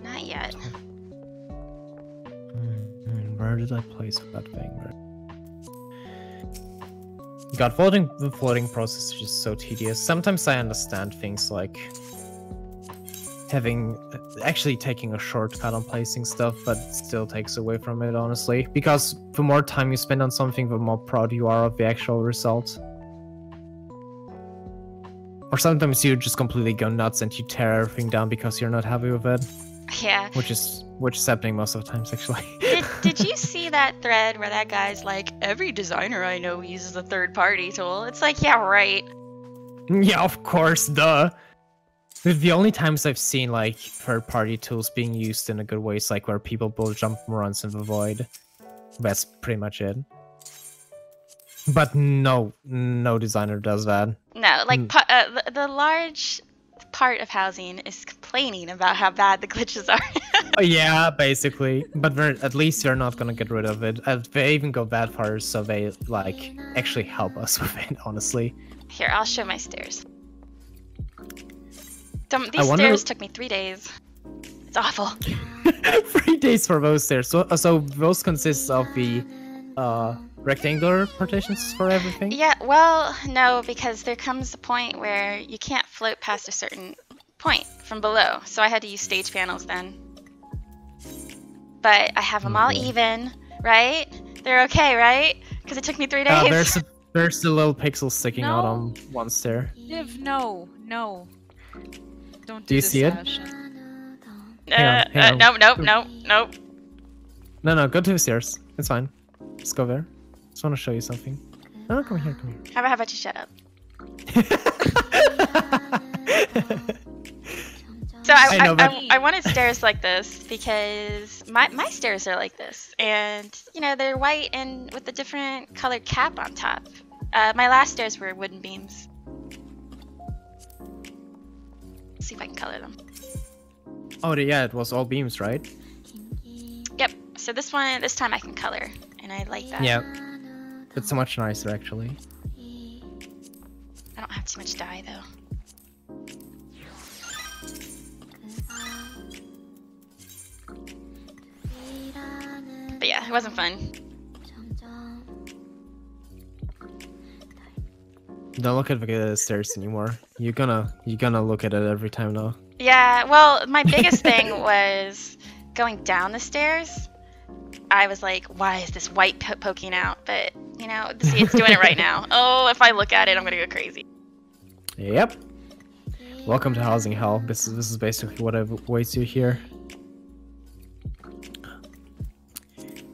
Not yet. Where did I place that thing? God, the floating process is just so tedious. Sometimes I understand things like actually taking a shortcut on placing stuff, but it still takes away from it, honestly. Because the more time you spend on something, the more proud you are of the actual result. Or sometimes you just completely go nuts and you tear everything down because you're not happy with it. Yeah. Which is happening most of the times, actually. Did you see that thread where that guy's like, every designer I know uses a third-party tool? It's like, yeah, right. Yeah, of course, duh. The only times I've seen like third-party tools being used in a good way is like where people build jump runs in the void. That's pretty much it. But no designer does that. No, like the large part of housing is complaining about how bad the glitches are. Yeah, basically. But at least they're not gonna get rid of it. They even go that far, so they like actually help us with it. Honestly. Here, I'll show my stairs. These stairs took me 3 days. It's awful. 3 days for those stairs. So those consist of the rectangular partitions for everything? Yeah, well, no, because there comes a point where you can't float past a certain point from below. So I had to use stage panels then. But I have them all even, right? They're okay, right? Because it took me 3 days. There's the little pixels sticking out on one stair. Liv, no. Don't do you this, see it? Ashen. Nope. No, go to the stairs. It's fine. Just go there. Just want to show you something. No, come here. How about you shut up? So I wanted stairs like this because my stairs are like this, and you know they're white and with a different colored cap on top. My last stairs were wooden beams. Let's see if I can color them. Oh yeah, it was all beams, right? Yep. So this time I can color, and I like that. Yeah, it's so much nicer actually. I don't have too much dye though. But yeah, it wasn't fun. Don't look at the stairs anymore. You're gonna look at it every time now. Yeah, well, my biggest thing was going down the stairs. I was like, why is this white poking out? But, you know, see, it's doing it right now. Oh, if I look at it, I'm gonna go crazy. Yep. Welcome to housing hell. This is basically what awaits you here.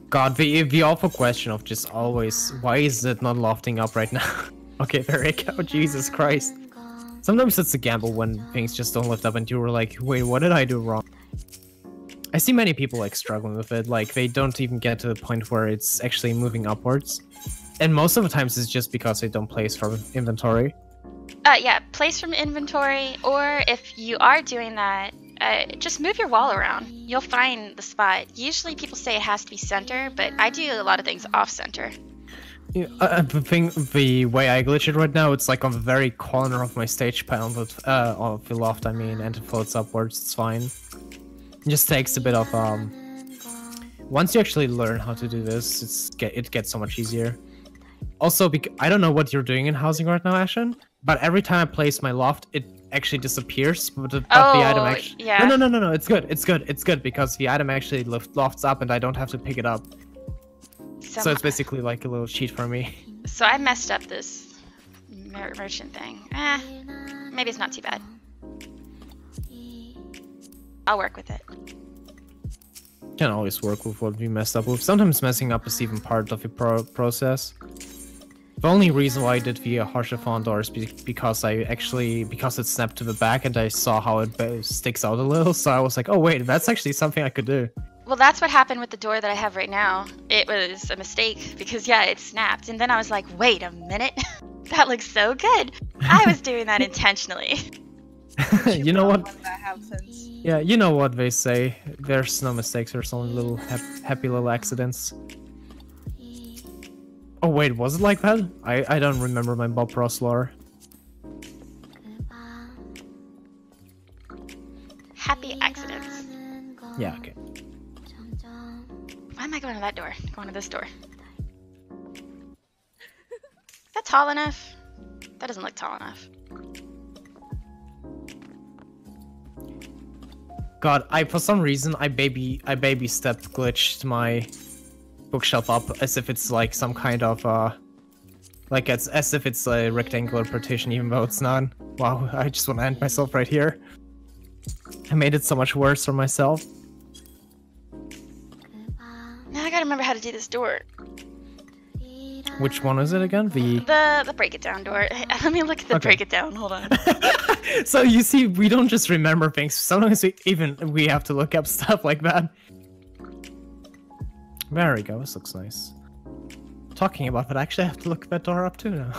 God, the awful question of just always, why is it not lofting up right now? Okay, there we go. Jesus Christ. Sometimes it's a gamble when things just don't lift up and you were like, wait, what did I do wrong? I see many people like struggling with it, like they don't even get to the point where it's actually moving upwards. And most of the times it's just because they don't place from inventory. Yeah, place from inventory, or if you are doing that, just move your wall around. You'll find the spot. Usually people say it has to be center, but I do a lot of things off center. Yeah, the way I glitch it right now, it's like on the very corner of my stage panel, but of the loft, I mean, and it floats upwards. It's fine. It just takes a bit of Once you actually learn how to do this, it gets so much easier. Also, I don't know what you're doing in housing right now, Ashen, but every time I place my loft, it actually disappears. But the item actually. Yeah. No. It's good because the item actually lofts up, and I don't have to pick it up. So it's basically like a little cheat for me. So I messed up this merchant thing. Maybe it's not too bad. I'll work with it. Can always work with what we messed up with. Sometimes messing up is even part of the process. The only reason why I did the harsher font door is because it snapped to the back and I saw how it sticks out a little. So I was like, oh wait, that's actually something I could do. Well, that's what happened with the door that I have right now. It was a mistake because, yeah, it snapped. And then I was like, wait a minute. That looks so good. I was doing that intentionally. You know what? When that happens. Yeah, you know what they say. There's no mistakes, there's only little happy little accidents. Oh wait, was it like that? I don't remember my Bob Ross lore. Happy accidents. Yeah, okay. Why am I going to that door? Going to this door. Is that tall enough? That doesn't look tall enough. God, for some reason I baby step glitched my bookshelf up as if it's like some kind of like it's as if it's a rectangular partition even though it's not. Wow, I just want to end myself right here. I made it so much worse for myself. Now I gotta remember how to do this door. Which one is it again? The break it down door. Hey, let me look at the Okay. break it down. Hold on. So you see, we don't just remember things. Sometimes we have to look up stuff like that. There we go. This looks nice. Talking about that, I actually have to look that door up too now.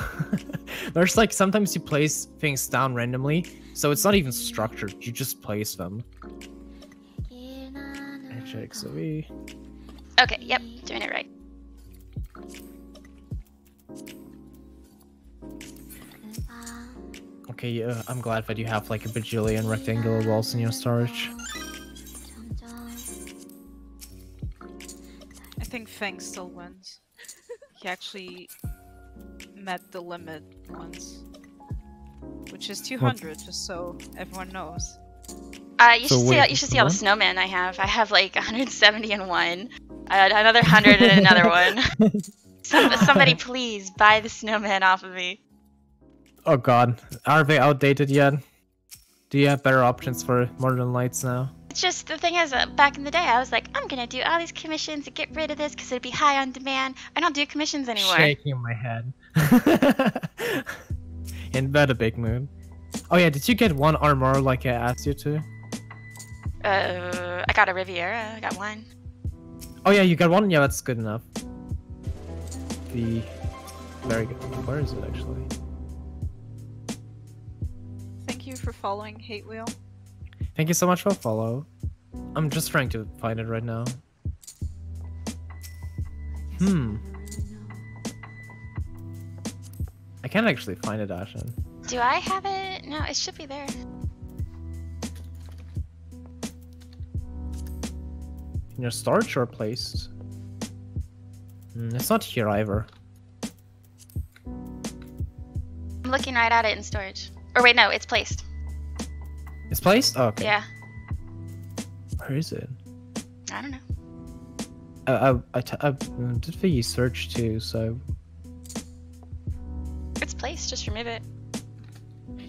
There's like sometimes you place things down randomly, so it's not even structured. You just place them. HGXIV. Okay, yep, doing it right. Okay, I'm glad that you have like a bajillion rectangular walls in your storage. I think Fang still wins. He actually met the limit once. Which is 200, just so everyone knows. You So should wait, you should see all the what? snowmen I have. I have like 170 in one, another 100 in another one. Somebody please buy the snowman off of me. Oh god, are they outdated yet? Do you have better options for Modern Lights now? It's just the thing is, back in the day, I was like, I'm gonna do all these commissions and get rid of this because it'd be high on demand. I don't do commissions anymore. Shaking my head. In bed a big mood. Oh yeah, did you get one armor like I asked you to? I got a Riviera. I got one. Oh yeah, you got one? Yeah, that's good enough. Very good. Where is it actually? Thank you for following Hate Wheel. Thank you so much for the follow. I'm just trying to find it right now. I can't actually find it, Ashen. Do I have it? No, it should be there. In your storage or placed? It's not here either. I'm looking right at it in storage. Or wait, no, it's placed. It's placed? Oh, okay. Yeah. Where is it? I don't know. I did the search too, so... It's placed. Just remove it.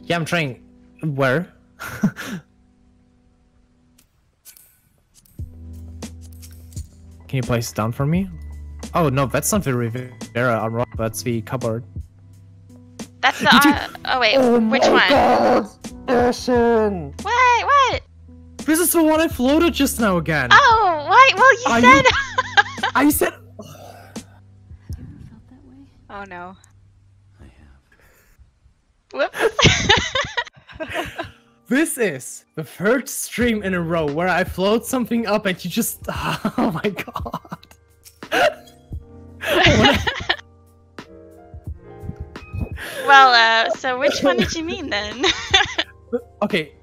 Yeah, I'm trying... Where? Can you place it down for me? Oh no, that's not the Rivera armor, that's the cupboard. That's the. Did you- Oh wait, which my one? God! Ashen! What? This is the one I floated just now again! Oh, why? Well, Are you you- said. I said... Oh no. Whoops. This is the third stream in a row where I float something up and you just... Oh my god. Well, so which one did you mean then? Okay,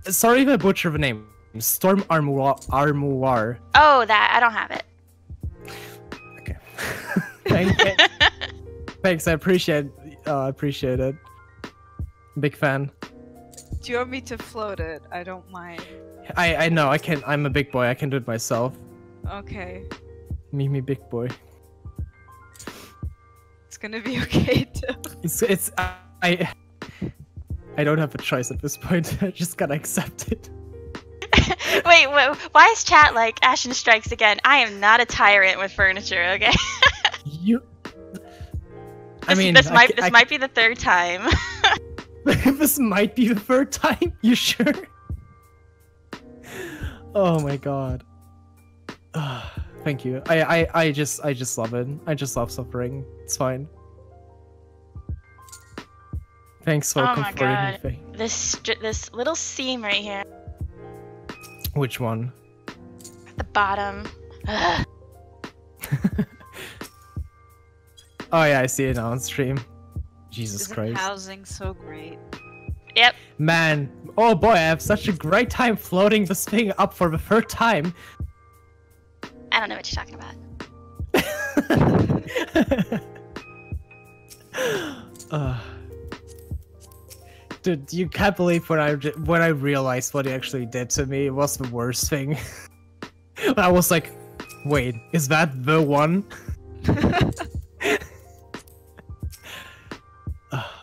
sorry if I butcher the name. Storm Armoire. Oh, that. I don't have it. Okay. Thanks, I appreciate it. Big fan. Do you want me to float it? I don't mind. I know, I can. I'm a big boy, I can do it myself. Okay. Me big boy. It's gonna be okay too. It's I don't have a choice at this point. I just gotta accept it. Wait, why is chat like Ashen strikes again? I am not a tyrant with furniture, okay? You. I mean, this might be the third time. This might be the third time. You sure? Oh my god. Thank you. I just love it. I just love suffering. It's fine. Thanks for Oh my comforting me, god. Faye. This little seam right here. Which one? At the bottom. Ugh. Oh yeah, I see it now on stream. Jesus Isn't Christ. housing so great? Yep. Man, oh boy, I have such a great time floating this thing up for the third time. I don't know what you're talking about. Dude, you can't believe when I realized what he actually did to me. It was the worst thing. I was like, wait, is that the one?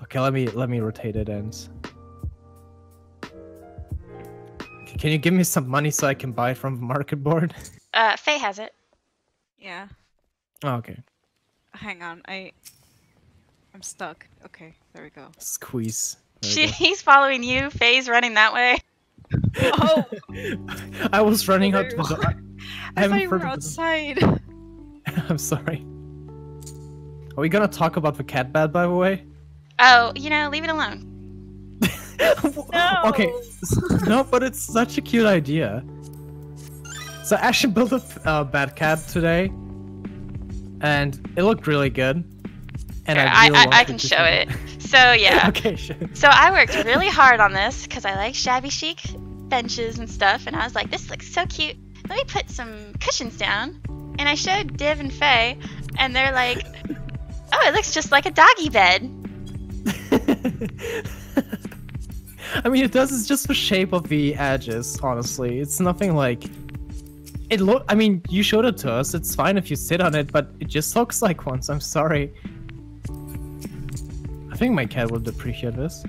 Okay, let me rotate it and. Can you give me some money so I can buy it from the market board? Faye has it. Yeah. Oh, okay. Hang on, I'm stuck. Okay, there we go. Squeeze. There we go. He's following you. Faye's running that way. Oh! I was running out There the you door. are. I thought you were outside. I'm sorry. Are we gonna talk about the cat bed, by the way? Oh, you know, leave it alone. No. Okay. No, but it's such a cute idea. So I actually built a bad cat today, and it looked really good. And Here, I, really I wanted can to show see it. So yeah. Okay, sure. So I worked really hard on this because I like shabby chic benches and stuff, and I was like, this looks so cute. Let me put some cushions down. And I showed Div and Faye, and they're like, oh, it looks just like a doggy bed. I mean, it does. It's just the shape of the edges. Honestly, it's nothing like. It look. I mean, you showed it to us. It's fine if you sit on it, but it just looks like one. So I'm sorry. I think my cat would appreciate this.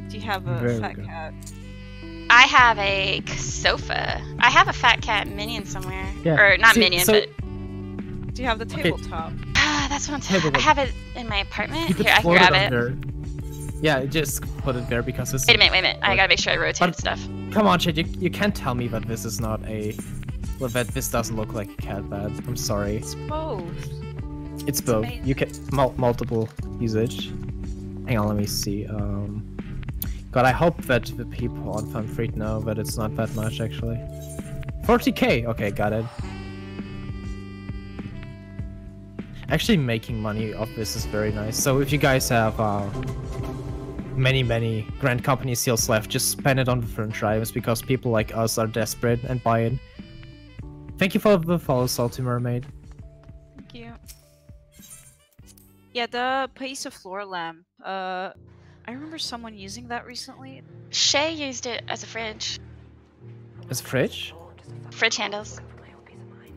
Do you have a Very fat good. cat? I have a sofa. I have a fat cat minion somewhere. Yeah. Or not See, minion, so- but Do you have the tabletop? that's what I'm saying. Tabletop. I have it in my apartment. You could Here, I can float grab it it. under. Yeah, just put it there because it's. Wait a minute. I gotta make sure I rotate But- stuff. Come on, Chad. You can't tell me that this is not a. Well, that this doesn't look like a cat bed. I'm sorry. It's both. It's both. amazing. You can multiple usage. Hang on, let me see. God, I hope that the people on FunFreak know that it's not that much actually. 40k. Okay, got it. Actually, making money off this is very nice. So if you guys have many Grand Company seals left, just spend it on the front drives because people like us are desperate and buy it. Thank you for the follow, Salty Mermaid. Thank you. Yeah, the Paisa floor lamp. I remember someone using that recently. Shay used it as a fridge. Is it fridge? Fridge handles.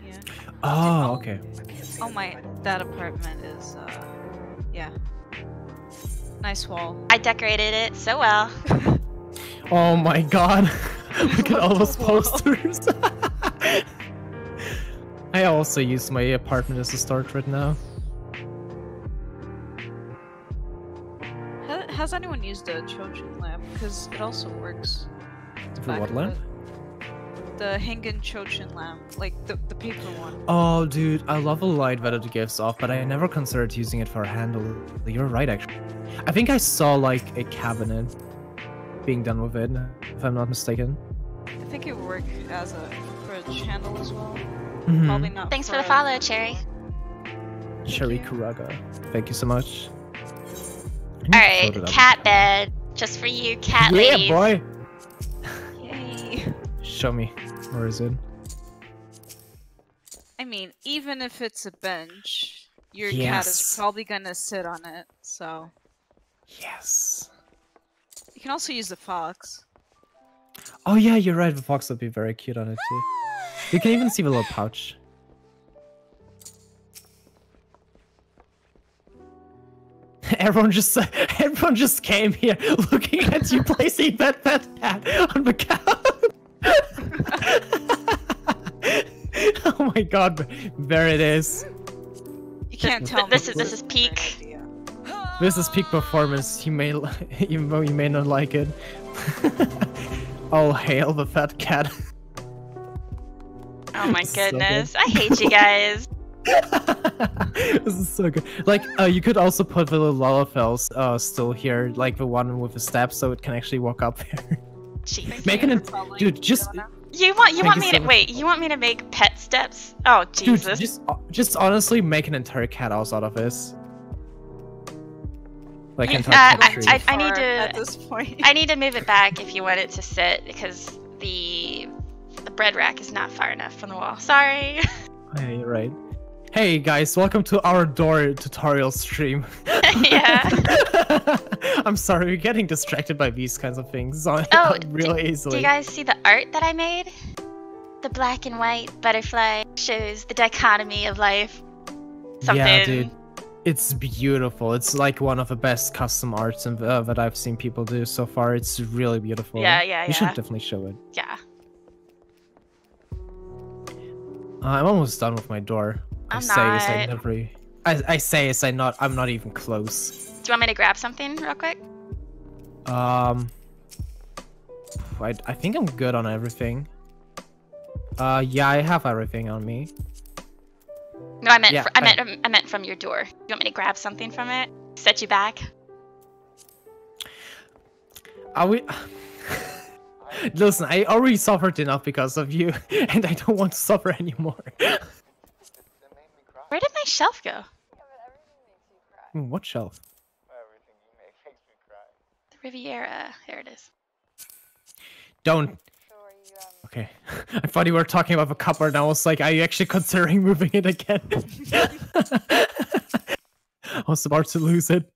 Yeah. Oh, okay. Oh that apartment is, yeah. Nice wall. I decorated it so well. Oh my god. Look at all those Whoa. posters. I also use my apartment as a start right now. Has anyone used a Chojin lamp? Because it also works. The For back what of lamp? it. The Hingen Chojin lamp, like the paper one. Oh, dude, I love the light that it gives off, but I never considered using it for a handle. You're right, actually. I think I saw, like, a cabinet being done with it, if I'm not mistaken. I think it would work as a fridge handle as well. Mhm. Probably not. Thanks for the follow, Cherry. Cherry Kuraga. Thank you so much. I need to Alright, float it up. cat bed. Just for you, cat Yeah, ladies. boy! Yay. Show me. Where is it? I mean, even if it's a bench, your cat Yes. is probably gonna sit on it. So Yes. you can also use the fox. Oh yeah, you're right. The fox would be very cute on it too. You can even see the little pouch. Everyone just came here looking at you placing that cat on the couch. Oh my god, there it is. You can't tell. This me is it's a peak. great idea. This is peak performance. You may, even though you may not like it. All hail the fat cat. Oh my So good. goodness. I hate you guys. This is so good. Like, you could also put the little Lalafels still here, like the one with the step, so it can actually walk up here. Jeez. Make an dude, just You want Thank me you to so much. wait, you want me to make pet steps? Oh dude, Jesus. just honestly make an entire cat house out of this. Like Yeah, entire cat tree. I need to at this point. I need to move it back if you want it to sit because the bread rack is not far enough from the wall. Sorry. Yeah, you're right. Hey guys, welcome to our door tutorial stream. Yeah. I'm sorry, we're getting distracted by these kinds of things Oh, really Do easily. you guys see the art that I made? The black and white butterfly shows the dichotomy of life. Something. Yeah, dude. It's beautiful. It's like one of the best custom arts that I've seen people do so far. It's really beautiful. Yeah. You should definitely show it. Yeah. I'm almost done with my door. I'm I'm not even close. Do you want me to grab something real quick? I think I'm good on everything. Yeah, I have everything on me. No, I meant Yeah, I meant from your door. You want me to grab something from it? Set you back? Are we? Listen, I already suffered enough because of you, and I don't want to suffer anymore. Where did my shelf go? What shelf? The Riviera. There it is. Don't. Okay. I thought you were talking about the cupboard, and I was like, are you actually considering moving it again? I was about to lose it.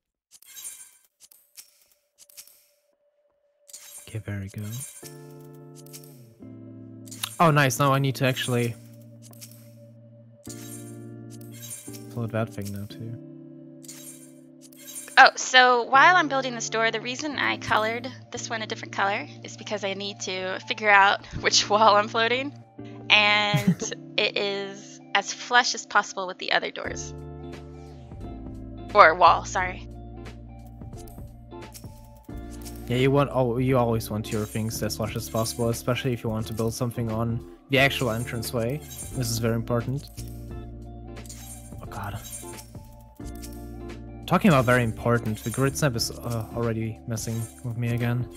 Okay, there we go. Oh, nice. Now I need to actually float that thing now, too. Oh, so while I'm building this door, the reason I colored this one a different color is because I need to figure out which wall I'm floating. And it is as flush as possible with the other doors. Or wall, sorry. Yeah, you always want your things as flush as possible, especially if you want to build something on the actual entranceway. This is very important. Oh god. Talking about very important, the grid snap is already messing with me again.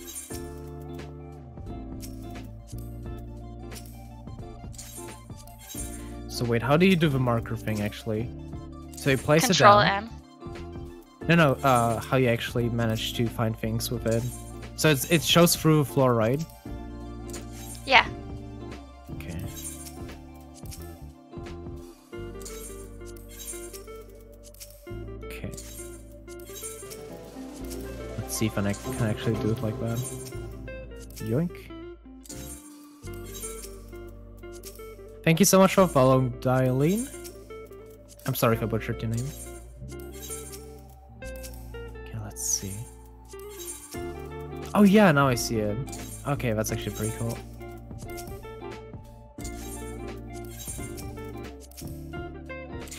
So wait, how do you do the marker thing actually? So you place Control it down. M. No, how you actually manage to find things with it. So it shows through the floor, right? Yeah. Okay. Okay. Let's see if I can actually do it like that. Yoink. Thank you so much for following, Dialine. I'm sorry if I butchered your name. Okay, let's see. Oh yeah, now I see it. Okay, that's actually pretty cool.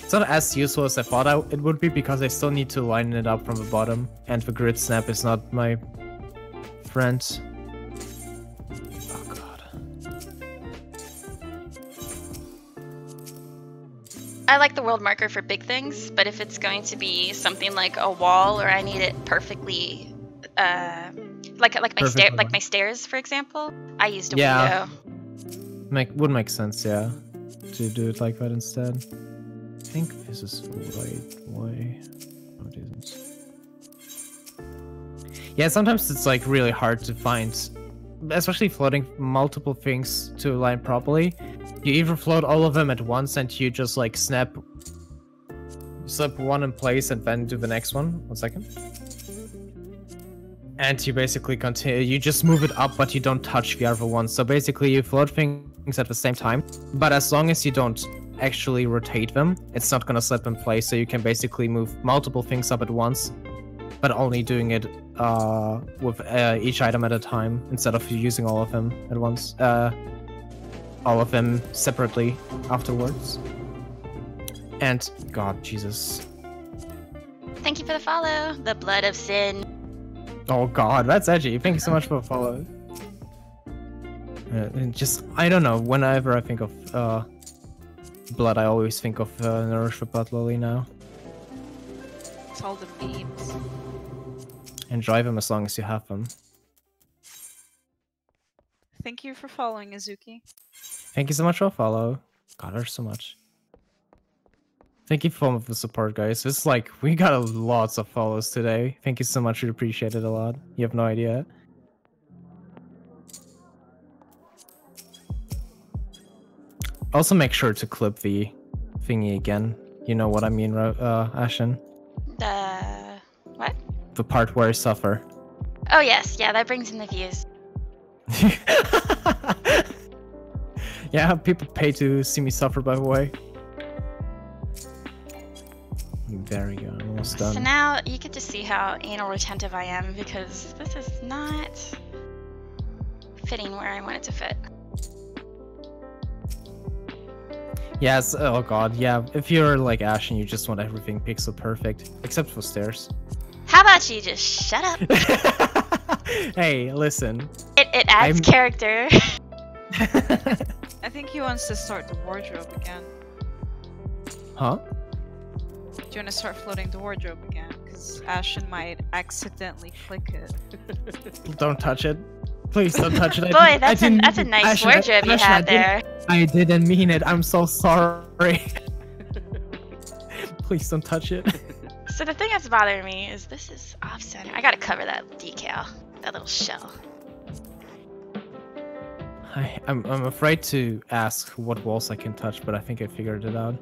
It's not as useful as I thought it would be because I still need to line it up from the bottom, and the grid snap is not my friend. Oh god. I like the world marker for big things, but if it's going to be something like a wall or I need it perfectly, like my stairs, for example, I used a Yeah. window. Would make sense, yeah, to do it like that instead. I think this is the right way. No, it isn't. Yeah, sometimes it's like really hard to find, especially floating multiple things to align properly. You either float all of them at once and you just like slap one in place and then do the next one. 1 second. And you basically continue, you just move it up, but you don't touch the other one. So basically you float things at the same time, but as long as you don't actually rotate them, it's not gonna slip in place. So you can basically move multiple things up at once, but only doing it with each item at a time instead of using all of them at once. All of them separately afterwards. And god, Jesus. Thank you for the follow. The blood of sin. Oh god, that's edgy. Thank you so much for the follow. And just, I don't know, whenever I think of blood, I always think of Nourish the Blood Lily now. It's all the memes. And drive them as long as you have them. Thank you for following, Azuki. Thank you so much for a follow. God, there's so much. Thank you for the support, guys. It's like, we got lots of follows today. Thank you so much. We appreciate it a lot. You have no idea. Also, make sure to clip the thingy again. You know what I mean, Ashen? The what? The part where I suffer. Oh yes, yeah, that brings in the views. Yeah, people pay to see me suffer, by the way. There we go, almost done. So now you get to see how anal retentive I am because this is not fitting where I want it to fit. Yes, oh god, yeah. If you're like Ash and you just want everything pixel perfect, except for stairs. How about you just shut up? Hey, listen. It adds character. I think he wants to start the wardrobe again. Huh? Do you want to start floating the wardrobe again? Because Ashen might accidentally click it. Don't touch it. Please don't touch it. Boy, that's a nice Ashen, wardrobe you have there. I didn't mean it. I'm so sorry. Please don't touch it. So the thing that's bothering me is this is off center. I gotta cover that decal, that little shell. I'm afraid to ask what walls I can touch, but I think I figured it out.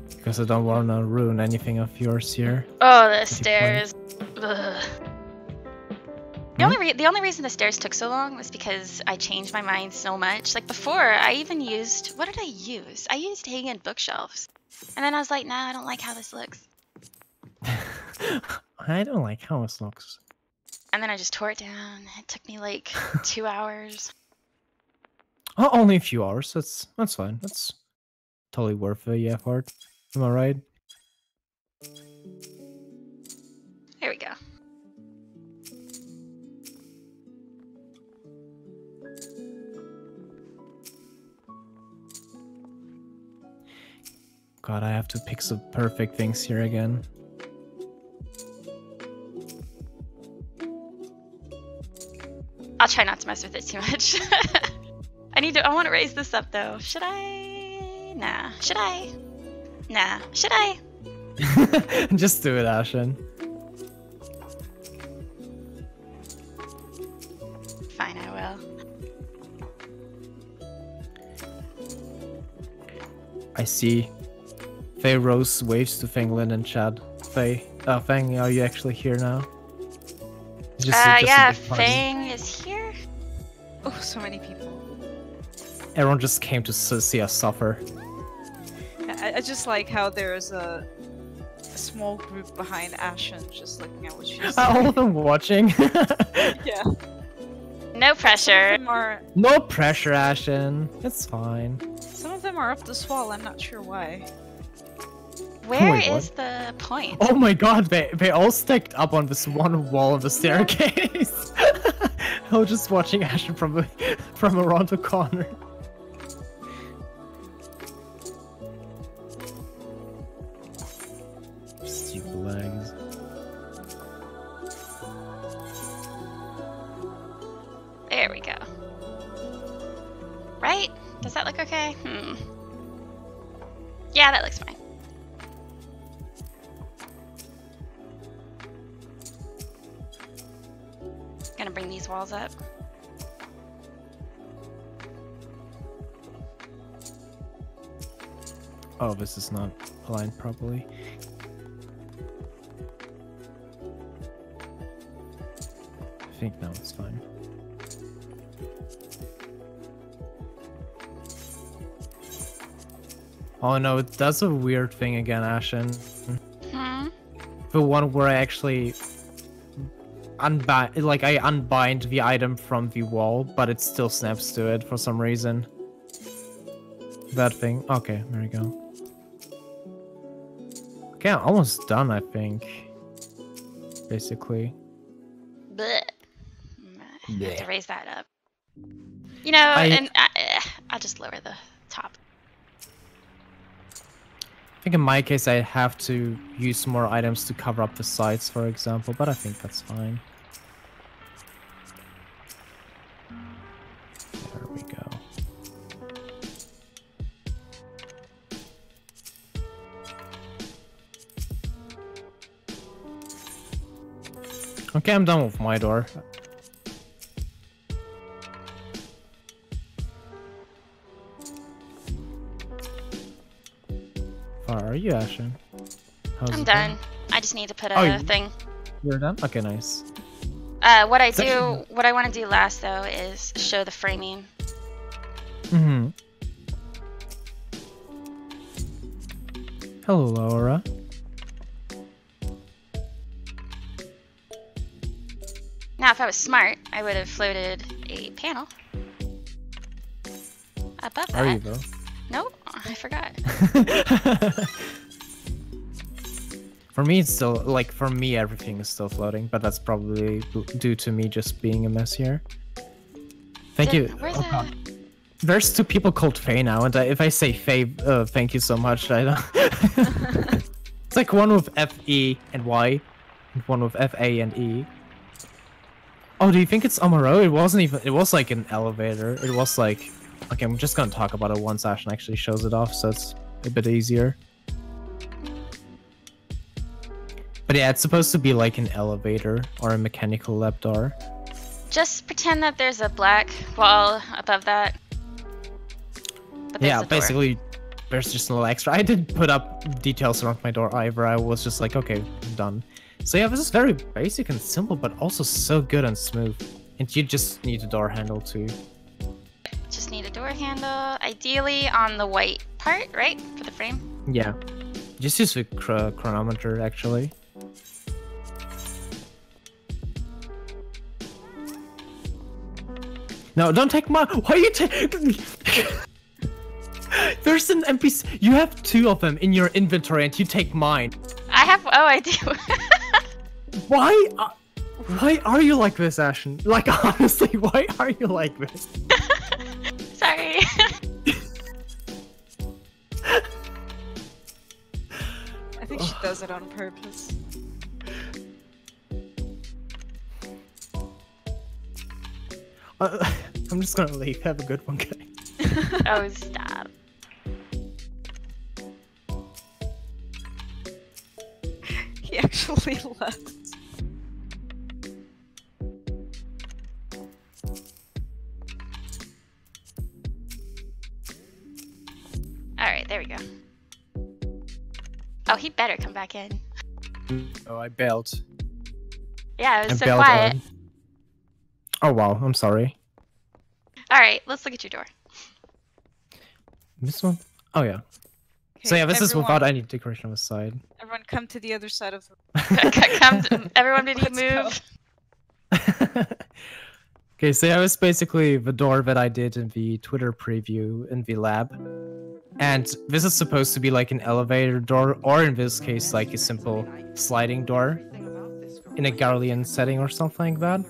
Because I don't want to ruin anything of yours here. Oh, the stairs. Ugh. The only reason the stairs took so long was because I changed my mind so much. Like before, I even used, what did I use? I used hanging bookshelves. And then I was like, nah, I don't like how this looks. I don't like how it looks. And then I just tore it down. It took me like 2 hours. Oh, only a few hours. That's fine. That's totally worth the effort. Am I right? Here we go. God, I have to pick some perfect things here again. I'll try not to mess with it too much. I want to raise this up though. Should I? Nah. Should I? Nah. Should I? Just do it, Ashen. Fine, I will. I see. Faye Rose waves to Fanglin and Chad. Faye, Fang, are you actually here now? Yeah, Fang is here. Oh, so many people. Everyone just came to see us suffer. I just like how there's a small group behind Ashen just looking at what she's All doing. of them watching. Yeah. No pressure. No pressure, Ashen. It's fine. Some of them are up this wall, I'm not sure why. Where Wait, is the point? Oh my god, they all stacked up on this one wall of the staircase. I was just watching Ashen from around the corner. Stupid legs. There we go. Right? Does that look okay? Yeah, that looks fine. Gonna bring these walls up. Oh, this is not aligned properly. I think now it's fine. Oh no, it does a weird thing again, Ashen. The one where I actually unbind the item from the wall, but it still snaps to it for some reason. That thing. Okay, there we go. Okay, I'm almost done, I think. Basically. Blech. have to raise that up. You know, and I'll just lower the top. I think in my case I have to use more items to cover up the sides, for example, but I think that's fine. There we go. Okay, I'm done with my door. How are you, Ashen? I'm done. I just need to put a thing. You're done? Okay, nice. What I want to do last though is show the framing. Mm-hmm. Hello, Laura. Now, if I was smart, I would have floated a panel above that. Are you though? Nope, I forgot. For me, it's still like for me, everything is still floating, but that's probably due to me just being a mess here. Thank you. Where's Oh, that? God. There's two people called Faye now, and if I say Faye, thank you so much. I don't. It's like one with F-E and Y, and one with F-A and E. Oh, do you think it's Amaro? It wasn't even. It was like an elevator. It was like. Okay, I'm just gonna talk about it once Ashen actually shows it off, so it's a bit easier. But yeah, it's supposed to be like an elevator or a mechanical lab door. Just pretend that there's a black wall above that. But Yeah, basically, there's just a little extra. I didn't put up details around my door either. I was just like, okay, done. So yeah, this is very basic and simple, but also so good and smooth. And you just need a door handle too. Just need a door handle, ideally on the white part, right? For the frame? Yeah. Just use the chronometer, actually. No, don't take mine! Why are you taking... There's an NPC... You have two of them in your inventory and you take mine. I have... Oh, I do. Why are you like this, Ashen? Like, honestly, why are you like this? Sorry. I think she does it on purpose. I'm just gonna leave. Have a good one, guys. Oh, stop. He actually left. Alright, there we go. Oh, he better come back in. Oh, I bailed. Yeah, it was I so bailed quiet. on. Oh wow, I'm sorry. Alright, let's look at your door. This one? Oh yeah. So yeah, this is without any decoration on the side. Everyone come to the other side of the... Everyone, did you Let's go. move? Okay, so yeah, it was basically the door that I did in the Twitter preview in the lab. And this is supposed to be like an elevator door, or in this case, like a simple sliding door in a Garlean setting or something like that.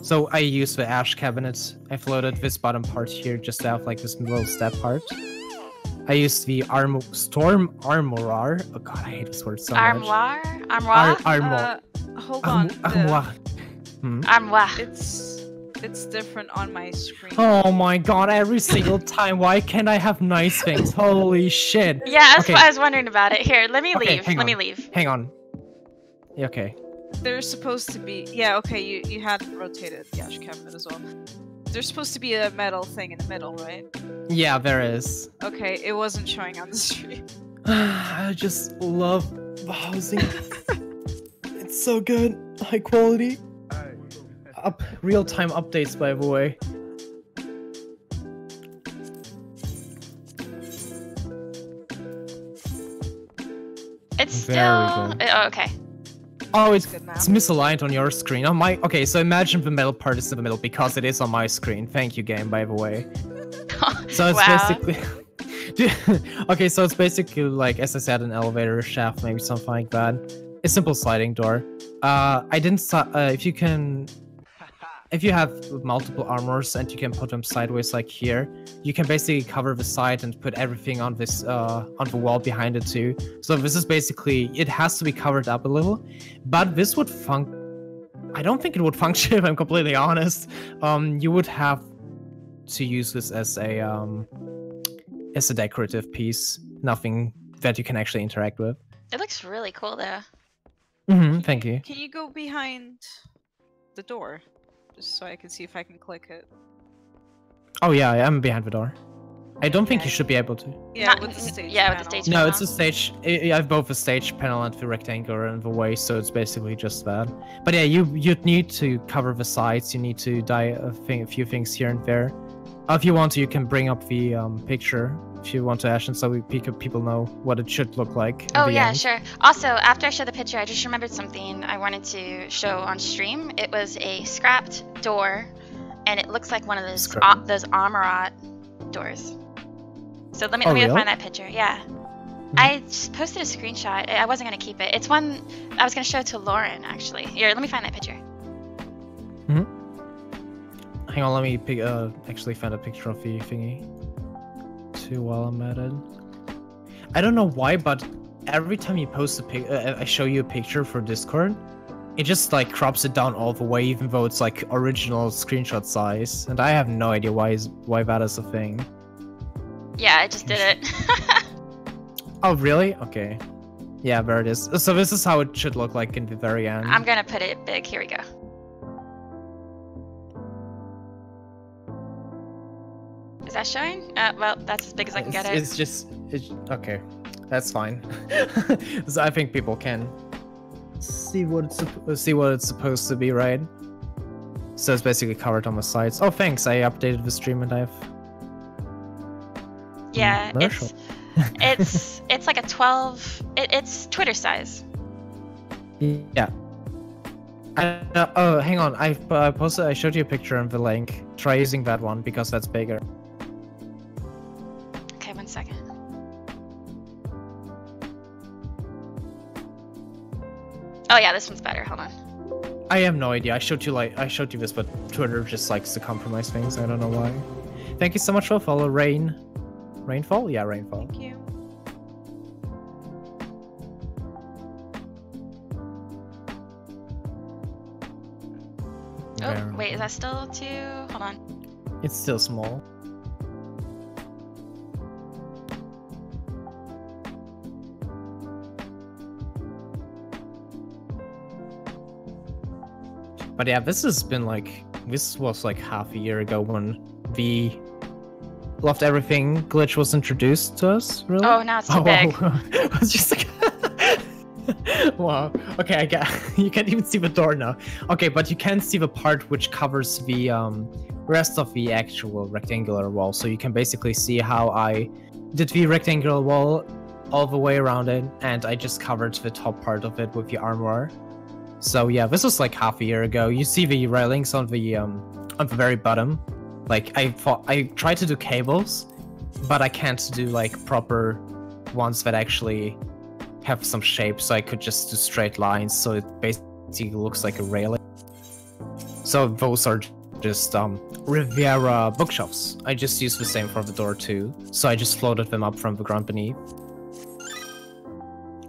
So I used the ash cabinet. I floated this bottom part here just to have like this little step part. I used the storm armorer. Oh god, I hate this word so much. Armoire? Armoire? Armoire. Hold on. Armoire. Armoire. It's different on my screen. Oh my god, every single time. Why can't I have nice things? Holy shit. Yeah, that's Okay. what I was wondering about it. Here, let me Okay, leave. hang Let me on. leave. Hang on. Yeah, okay. There's supposed to be... Yeah, okay, you had rotated the ash cabinet as well. There's supposed to be a metal thing in the middle, right? Yeah, there is. Okay, it wasn't showing on the stream. I just love the housing. It's so good. High quality. Real-time updates, by the way. It's Very still... good. Oh, okay. Oh, it's Good now. misaligned on your screen. On my... Okay, so imagine the metal part is in the middle because it is on my screen. Thank you, game, by the way. So it's Wow. basically... Okay, so it's basically like, as I said, an elevator shaft, maybe something like that. A simple sliding door. I didn't... if you can... if you have multiple armors and you can put them sideways like here, you can basically cover the side and put everything on this on the wall behind it too. So this is basically, it has to be covered up a little, but this would I don't think it would function if I'm completely honest. You would have to use this as a decorative piece, nothing that you can actually interact with. It looks really cool though. Thank you. Can you go behind the door? Just so I can see if I can click it. Oh yeah, I am behind the door. I don't think you should be able to. Yeah, with the stage yeah, with panel. the stage No, panel. it's a stage. I have both the stage panel and the rectangle in the way, so it's basically just that. But yeah, you'd need to cover the sides. You need to dye a few things here and there. If you want to, you can bring up the picture if you want to, Ashton, so people know what it should look like. Oh yeah, sure. Also, after I showed the picture, I just remembered something I wanted to show on stream. It was a scrapped door, and it looks like one of those Armorot doors. So let me really? find that picture. Yeah, I just posted a screenshot. I wasn't gonna keep it. It's one I was gonna show to Lauren actually. Here, let me find that picture. Hang on, let me actually find a picture of the thingy too while I'm at it. I don't know why, but every time you post I show you a picture for Discord, it just like crops it down all the way, even though it's like original screenshot size, and I have no idea why that is a thing. Yeah, I just did it. Oh really? Okay. Yeah, there it is. So this is how it should look like in the very end. I'm gonna put it big. Here we go. Is that showing? Well, that's as big as I can get it. It's okay. That's fine. So I think people can see what it's supposed to be, right? So it's basically covered on the sides. Oh, thanks. I updated the stream and I've. Yeah, Commercial. it's like a 12. It's Twitter size. Yeah. Oh, hang on. I showed you a picture and the link. Try using that one because that's bigger. Okay, 1 second. Oh yeah, this one's better. Hold on. I have no idea. I showed you this, but Twitter just likes to compromise things. I don't know why. Thank you so much for the follow, Rainfall? Yeah, Rainfall. Thank you. Oh, wait, is that still too? Hold on. It's still small. But yeah, this was like half a year ago when the Loft Everything glitch was introduced to us, really? Oh, now it's too big. Wow. It's just like wow. Okay, you can't even see the door now. Okay, but you can see the part which covers the rest of the actual rectangular wall. So you can basically see how I did the rectangular wall all the way around it, and I just covered the top part of it with the armor. So yeah, this was like half a year ago. You see the railings on the very bottom. Like I tried to do cables, but I can't do like proper ones that actually have some shape, so I could just do straight lines, so it basically looks like a railing. So those are just Riviera bookshelves. I just used the same for the door too, so I just floated them up from the ground beneath.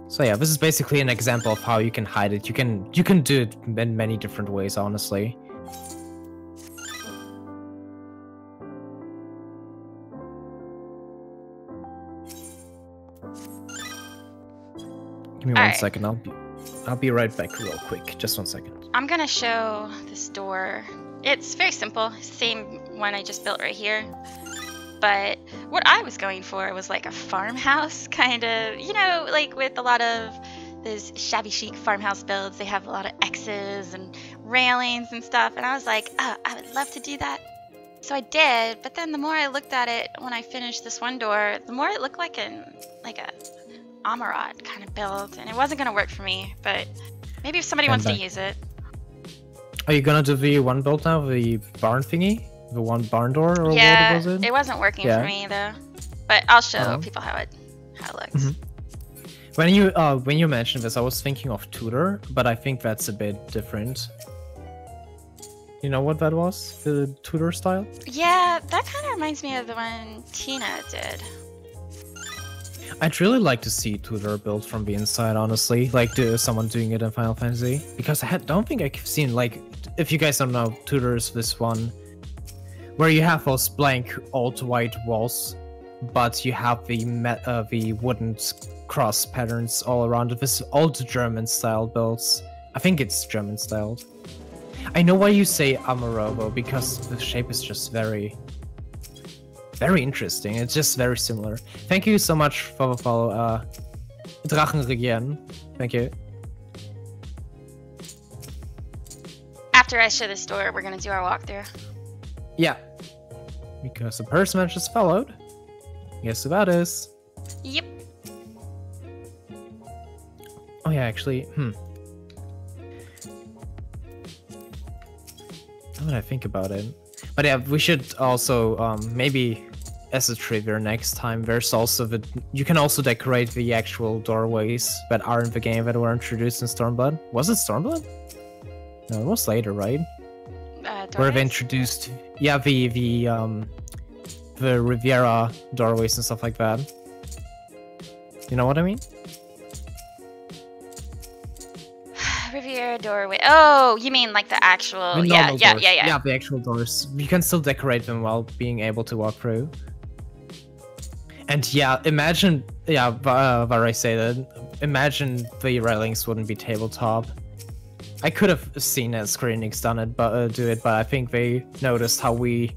So yeah, this is basically an example of how you can hide it. You can do it in many different ways, honestly. Give me one second. I'll be right back real quick. Just 1 second. I'm gonna show this door. It's very simple, same one I just built right here. But what I was going for was like a farmhouse kind of, you know, like with a lot of those shabby chic farmhouse builds, they have a lot of X's and railings and stuff. And I was like, oh, I would love to do that. So I did, but then the more I looked at it when I finished this one door, the more it looked like a Amarot kind of build, and it wasn't gonna work for me. But maybe if somebody wants to use it. Are you gonna do the one build now, the barn thingy, the one barn door, or yeah, what was it? It wasn't working for me though. But I'll show people how it looks. When you mentioned this, I was thinking of Tudor, but I think that's a bit different. You know what that was? The Tudor style? Yeah, that kind of reminds me of the one Tina did. I'd really like to see Tudor built from the inside, honestly. Like someone doing it in Final Fantasy. Because don't think I've seen, like, if you guys don't know, Tudor is this one where you have those blank old white walls, but you have the wooden cross patterns all around it. This old German style builds. I think it's German styled. I know why you say Amorovo, because the shape is just very interesting. It's just very similar. Thank you so much for the follow, Drachenregieren. Thank you. After I show this door, we're gonna do our walkthrough. Yeah. Because the person I just followed. Guess who that is? Yep. Oh yeah, actually, Now that I think about it. But yeah, we should also, maybe as a trivia next time, there's also you can also decorate the actual doorways that are in the game that were introduced in Stormblood. Was it Stormblood? No, it was later, right? Where they introduced, yeah, the Riviera doorways and stuff like that. You know what I mean? Riviera doorway. Oh, you mean like the actual? The Yeah, normal yeah, doors. yeah, yeah. Yeah, the actual doors. You can still decorate them while being able to walk through. And yeah, imagine, yeah, where I say that, imagine the railings wouldn't be tabletop. I could have seen as Square Enix done it, do it, but I think they noticed how we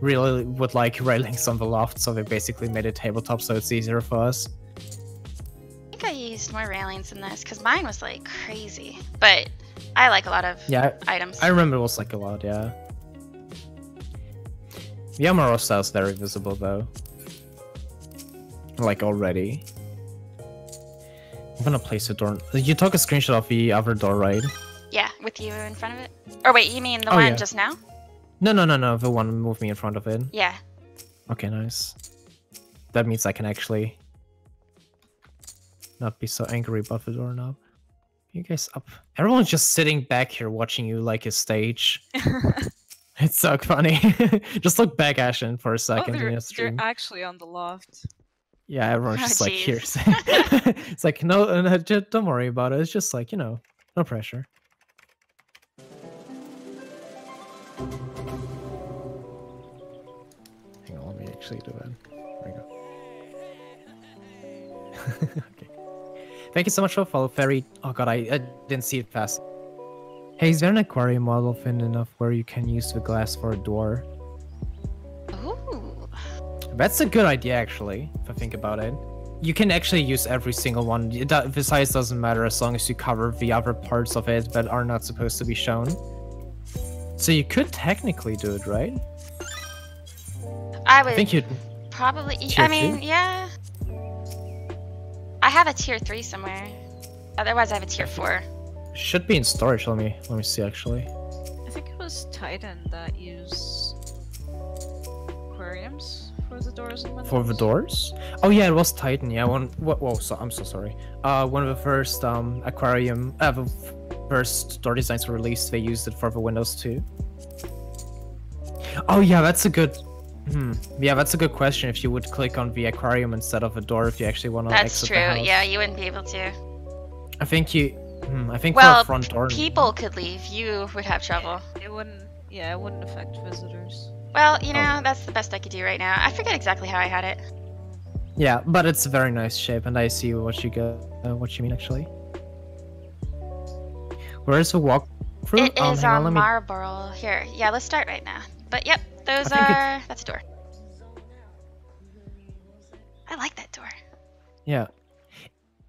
really would like railings on the loft, so they basically made it tabletop so it's easier for us. I think I used more railings in this because mine was like crazy, but I like a lot of items. I remember it was like a lot, yeah. The Amaro style is very visible though. Like already. I'm gonna place a door. You took a screenshot of the other door, right? Yeah, with you in front of it. Or wait, you mean the one just now? No, the one move me in front of it. Yeah. Okay, nice. That means I can actually not be so angry about the doorknob. You guys up? Everyone's just sitting back here watching you like a stage. It's so funny. Just look back, Ashen, for a second in your stream. They're actually on the loft. Yeah, everyone's just like here. It's like, no, don't worry about it. It's just like, you know, no pressure. Hang on, let me actually do it. There we go. Okay. Thank you so much for the follow, Fairy. Oh god, I didn't see it fast. Hey, is there an aquarium model thin enough where you can use the glass for a door? Ooh. That's a good idea, actually, if I think about it. You can actually use every single one. The size doesn't matter as long as you cover the other parts of it that are not supposed to be shown. So you could technically do it, right? I would think you'd probably. Tier I mean, 2? yeah. I have a tier 3 somewhere. Otherwise, I have a tier 4. should be in storage. Let me see actually. I think it was Titan that used aquariums for the doors and windows. For the doors? Oh yeah, it was Titan. Yeah, whoa, so I'm so sorry. One of the first aquarium, the first door designs were released. They used it for the windows too. Oh yeah, that's a good. Yeah, that's a good question. If you would click on the aquarium instead of a door, if you actually want to exit the house. That's true. Yeah, you wouldn't be able to. I think you. I think Well, for a front door. people could leave. You would have trouble. It wouldn't. Yeah, it wouldn't affect visitors. Well, you know, that's the best I could do right now. I forget exactly how I had it. Yeah, but it's a very nice shape, and I see what you got. What you mean actually. Where is the walkthrough? It is on Marlboro. Here, yeah, let's start right now. But yep, those are. That's a door. I like that door. Yeah.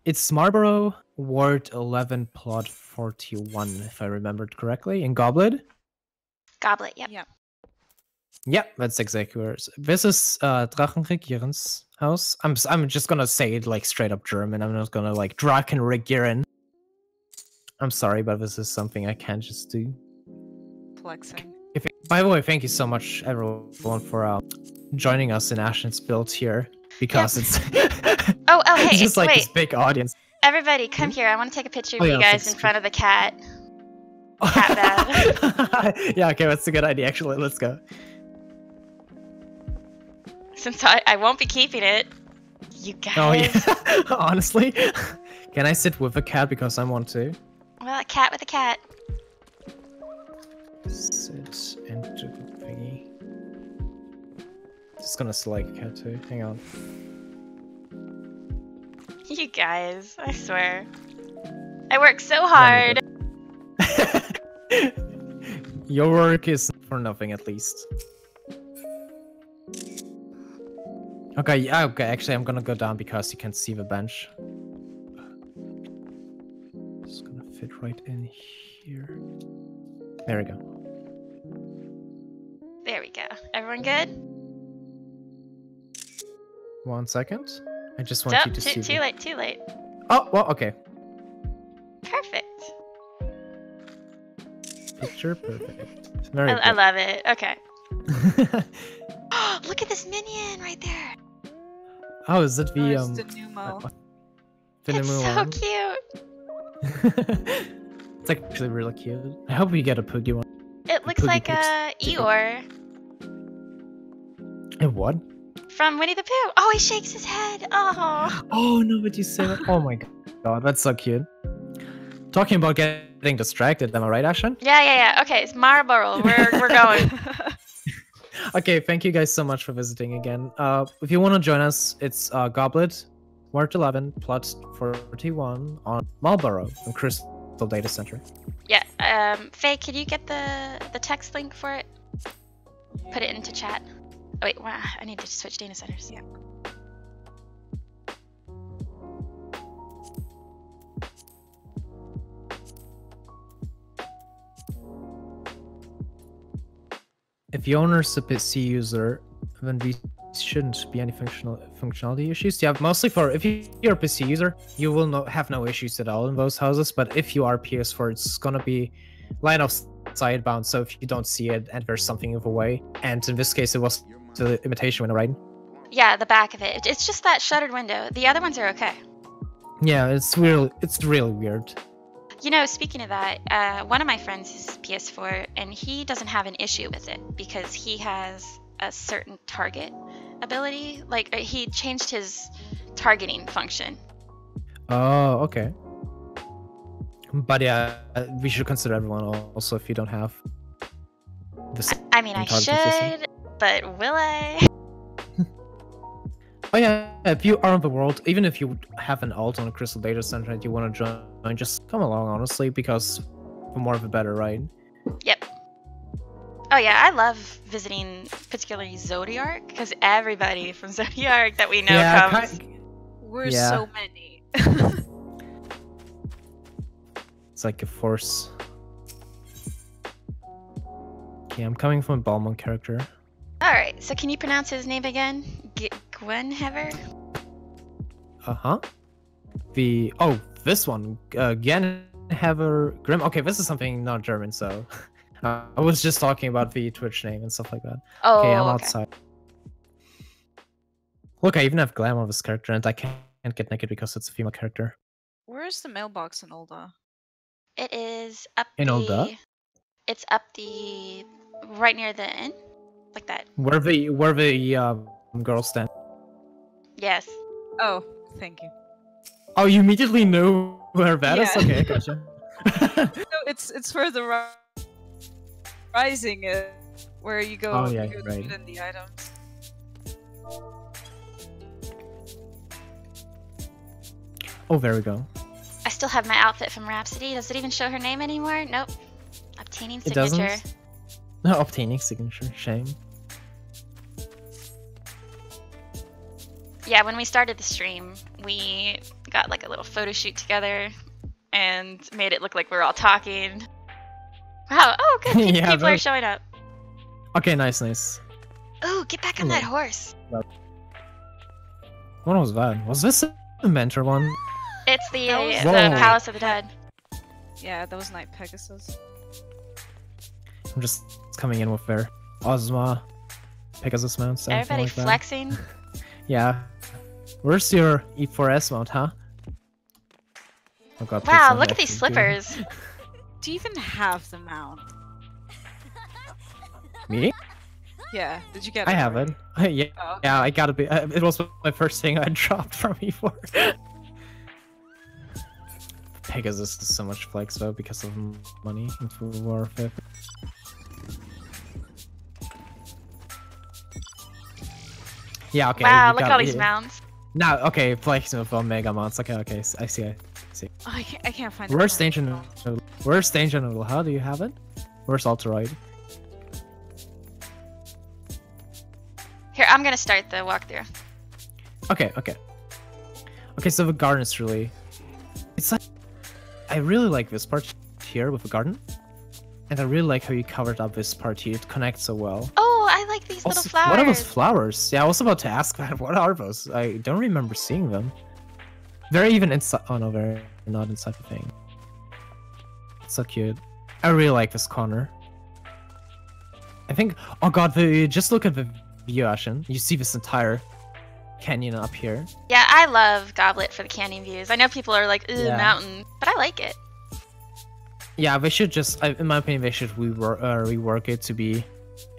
It's Marlboro, Ward 11, Plot 41, if I remembered correctly, in Goblet. Goblet, yep. Yeah. Yep, that's exactly where it is. This is Drachenregieren's house. I'm just gonna say it like straight up German. I'm not gonna like Drachenregieren. I'm sorry, but this is something I can't just do. Flexing. By the way, thank you so much, everyone, for joining us in Ashen's build here. Because it's oh, hey, it's just like wait. this big audience. Everybody, come here. I want to take a picture of Oh, you yeah, guys in front of the cat. cat bad. Yeah, okay, that's a good idea. Actually, let's go. Since I won't be keeping it. You guys. Oh yeah. Honestly, can I sit with a cat because I want to? Well, a cat with a cat. Sit into the thingy. Just gonna select a cat too. Hang on. You guys, I swear. I work so hard. Your work is for nothing, at least. Okay, yeah, okay, actually I'm gonna go down because you can see the bench. It's gonna fit right in here. There we go. There we go. Everyone good? 1 second. I just want Nope, you to see too late, too late. Oh, well, okay. Perfect. Picture perfect. Very I love it. Okay. good. Look at this minion right there. Oh, is it the Where's the Numo? It's so one? cute. It's actually really cute. I hope we get a Poogie one. It looks Poogie like Pigs. Eeyore A what? from Winnie the Pooh. Oh, he shakes his head. Oh. Oh no, but you say that? Oh my god, that's so cute. Talking about getting distracted, am I right, Ashen? Yeah. Okay, it's Marlboro. We're going. Okay, thank you guys so much for visiting again. If you want to join us, it's Goblet, March 11, plot 41 on Marlboro from Crystal Data Center. Yeah. Faye, could you get the text link for it? Put it into chat. Oh, wait, wow, I need to switch data centers. Yeah. If the owner's a PC user, then we shouldn't be any functionality issues. Yeah, mostly for if you're a PC user, you will have no issues at all in those houses. But if you are PS4, it's gonna be line of sight bound. So if you don't see it and there's something of a way, and in this case it was the imitation window, right? Yeah, the back of it. It's just that shuttered window. The other ones are okay. Yeah, it's really weird. You know, speaking of that, one of my friends is PS4, and he doesn't have an issue with it because he has a certain target ability. Like, he changed his targeting function. Oh, okay. But yeah, we should consider everyone also if you don't have this. I mean, I should, but will I? Oh yeah, if you are in the world, even if you have an alt on a Crystal Data Center and you want to join, just come along, honestly, because the more the better, right? Yep. Oh yeah, I love visiting particularly Zodiac, because everybody from Zodiac that we know comes. We're so many. It's like a force. Okay, I'm coming from a Balmont character. Alright, so can you pronounce his name again? Gwenhever? Uh-huh. This one. Gwenhever Grim. Okay, this is something not German, so... I was just talking about the Twitch name and stuff like that. Oh, okay, I'm outside. Look, I even have glam on this character, and I can't get naked because it's a female character. Where's the mailbox in Olda? It is up In Olda? It's up the... right near the inn? Like that. Where the girls stand. Yes. Oh, thank you. Oh, you immediately know where that is? Yeah. Okay, I gotcha. No, it's for the rising, where you go, Oh, yeah, you go right. in the items. Oh, there we go. I still have my outfit from Rhapsody. Does it even show her name anymore? Nope. Obtaining It signature. doesn't? No, obtaining signature. Shame. Yeah, when we started the stream, we got like a little photo shoot together and made it look like we were all talking. Wow, oh good, Yeah, people are showing up. Okay, nice. Oh, get back on that horse. What was that? Was this a mentor one? It's the Whoa. Palace of the Dead. Yeah, that was Night Pegasus. I'm just coming in with their Ozma Pegasus mounts. Everybody like that. flexing. Yeah. Where's your E4S mount, huh? Oh god, please Wow, don't look at actually these do slippers. Do you even have the mount? Me? Yeah, did you get I it? have it. Yeah, Oh, okay. yeah, I gotta be. It was my first thing I dropped from before. Pegasus is so much flex though because of money into War 5. Yeah, okay. Wow, you look at got all these it. mounts. Now, okay, flex with Omega mounts. Okay, okay, I see. Oh, I can't find the Where's mount. Danger Noodle? Where's Danger Noodle? How do you have it? Where's Alteroid? Here, I'm gonna start the walkthrough. Okay, okay. Okay, so the garden is really... It's like... I really like this part here with the garden. And I really like how you covered up this part here. It connects so well. Oh, I like these little Also, flowers. what are those flowers? Yeah, I was about to ask that. What are those? I don't remember seeing them. They're even inside... Oh no, they're not inside the thing. It's so cute. I really like this corner. I think... Oh god, just look at the view, Ashen. You see this entire canyon up here. Yeah, I love Goblet for the canyon views. I know people are like, ooh, Yeah. mountain, but I like it. Yeah, they should just... in my opinion, they should rework it to be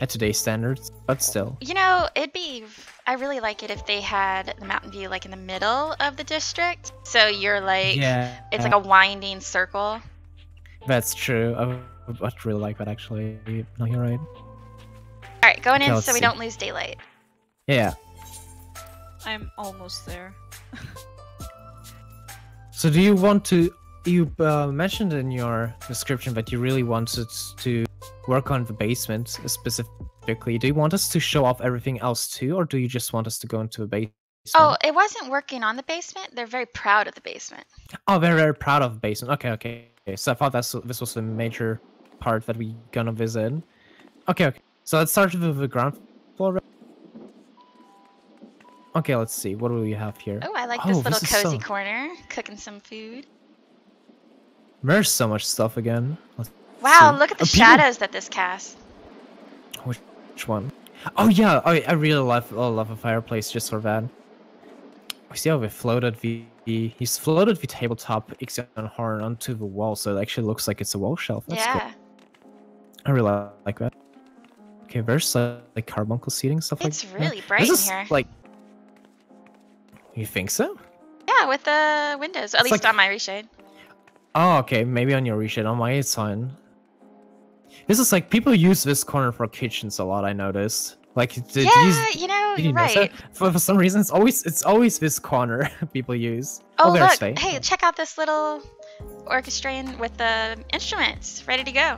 at today's standards. But still. You know, I really like it if they had the mountain view like in the middle of the district. So you're like, Yeah. it's like a winding circle. That's true. I'd really like that, actually. No, you're right. All right, going Okay, in let's so we see. don't lose daylight. Yeah. I'm almost there. So do you want to... You mentioned in your description that you really wanted to work on the basement specifically. Do you want us to show off everything else too, or do you just want us to go into the basement? Oh, it wasn't working on the basement. They're very proud of the basement. Oh, they're very proud of the basement. Okay, okay. So I thought this was the major part that we gonna visit. Okay, okay. So let's start with the ground floor. Okay, let's see. What do we have here? Oh, I like this little is cozy so... corner, cooking some food. There's so much stuff again. Let's Wow, see. look at the People- shadows that this casts. Which one? Oh yeah, I really love a fireplace just for that. We see how we floated he's floated the tabletop Ixion horn onto the wall, so it actually looks like it's a wall shelf. That's Yeah, cool. I really like that. Okay, there's like carbuncle seating stuff like it's that. really bright This in is here. like... You think so? Yeah, with the windows, at It's least like- on my reshade. Oh, okay, maybe on your reshade. On mine, it's fine. This is like, people use this corner for kitchens a lot, I noticed. Like, Yeah, you know, did you're you notice right. that? For some reason, it's always this corner people use. Oh, there's look, Faye. hey, check out this little orchestrating with the instruments ready to go.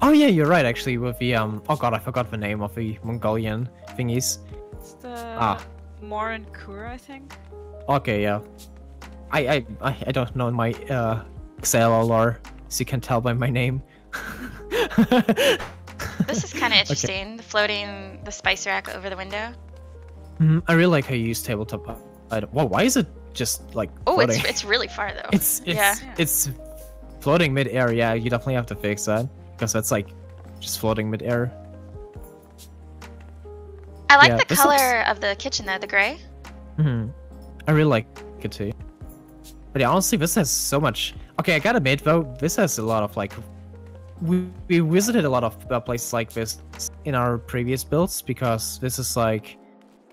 Oh yeah, you're right, actually, with the, oh god, I forgot the name of the Mongolian thingies. It's the Ah. Morin Kur, I think. Okay, yeah. I don't know my, Xylo lore, so you can tell by my name. This is kind of interesting, floating the spice rack over the window. I really like how you use tabletop. Whoa, why is it just, like, Oh, floating? it's really far though. It's floating mid-air. Yeah, you definitely have to fix that because that's like just floating mid-air. I like yeah, the this color of the kitchen though, the gray. I really like it too. But yeah, honestly, this has so much. Okay, I gotta admit though, this has a lot of like. We visited a lot of places like this in our previous builds because this is like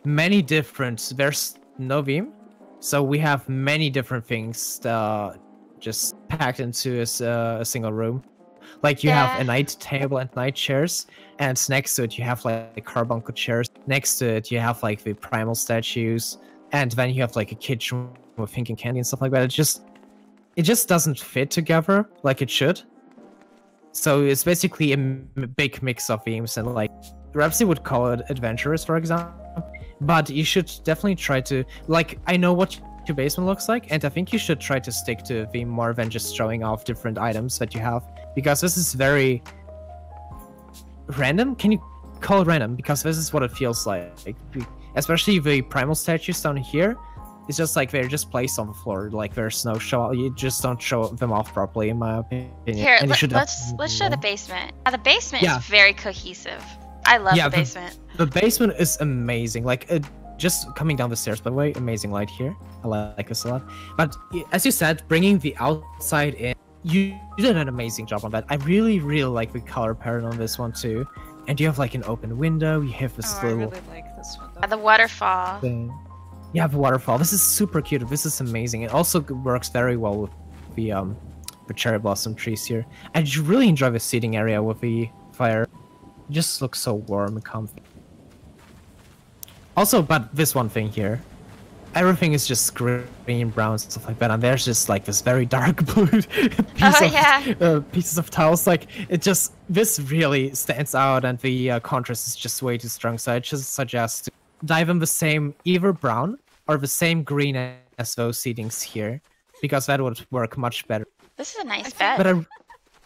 many different. There's no Veeam, so we have many different things just packed into a single room. Like you have a night table and night chairs, and next to it you have like carbuncle chairs. Next to it you have like the primal statues, and then you have like a kitchen with thinking candy and stuff like that. It just doesn't fit together like it should. So it's basically a big mix of themes, and like Repsy would call it adventurous, for example. But you should definitely try to, like, I know what your basement looks like, and I think you should try to stick to a theme more than just showing off different items that you have, because this is very random. Can you call it random? Because this is what it feels like. Especially the primal statues down here. It's just like they're just placed on the floor. Like there's no show. You just don't show them off properly, in my opinion. Here, And you should let's show the definitely- basement. The basement Yeah. is very cohesive. I love Yeah, the basement. The basement is amazing. Like just coming down the stairs, by the way, amazing light here. I like this a lot. But as you said, bringing the outside in, you did an amazing job on that. I really like the color pattern on this one too. And you have like an open window. You have this I little really like this one. The waterfall. thing. You have a waterfall. This is super cute. This is amazing. It also works very well with the cherry blossom trees here. I really enjoy the seating area with the fire. It just looks so warm and comfy. Also, but this one thing here, everything is just green, brown, stuff like that, and there's just like this very dark blue pieces of tiles. Like this really stands out, and the contrast is just way too strong. So I just suggest to dive in the same either brown or the same green as those seatings here, because that would work much better. This is a nice bed. But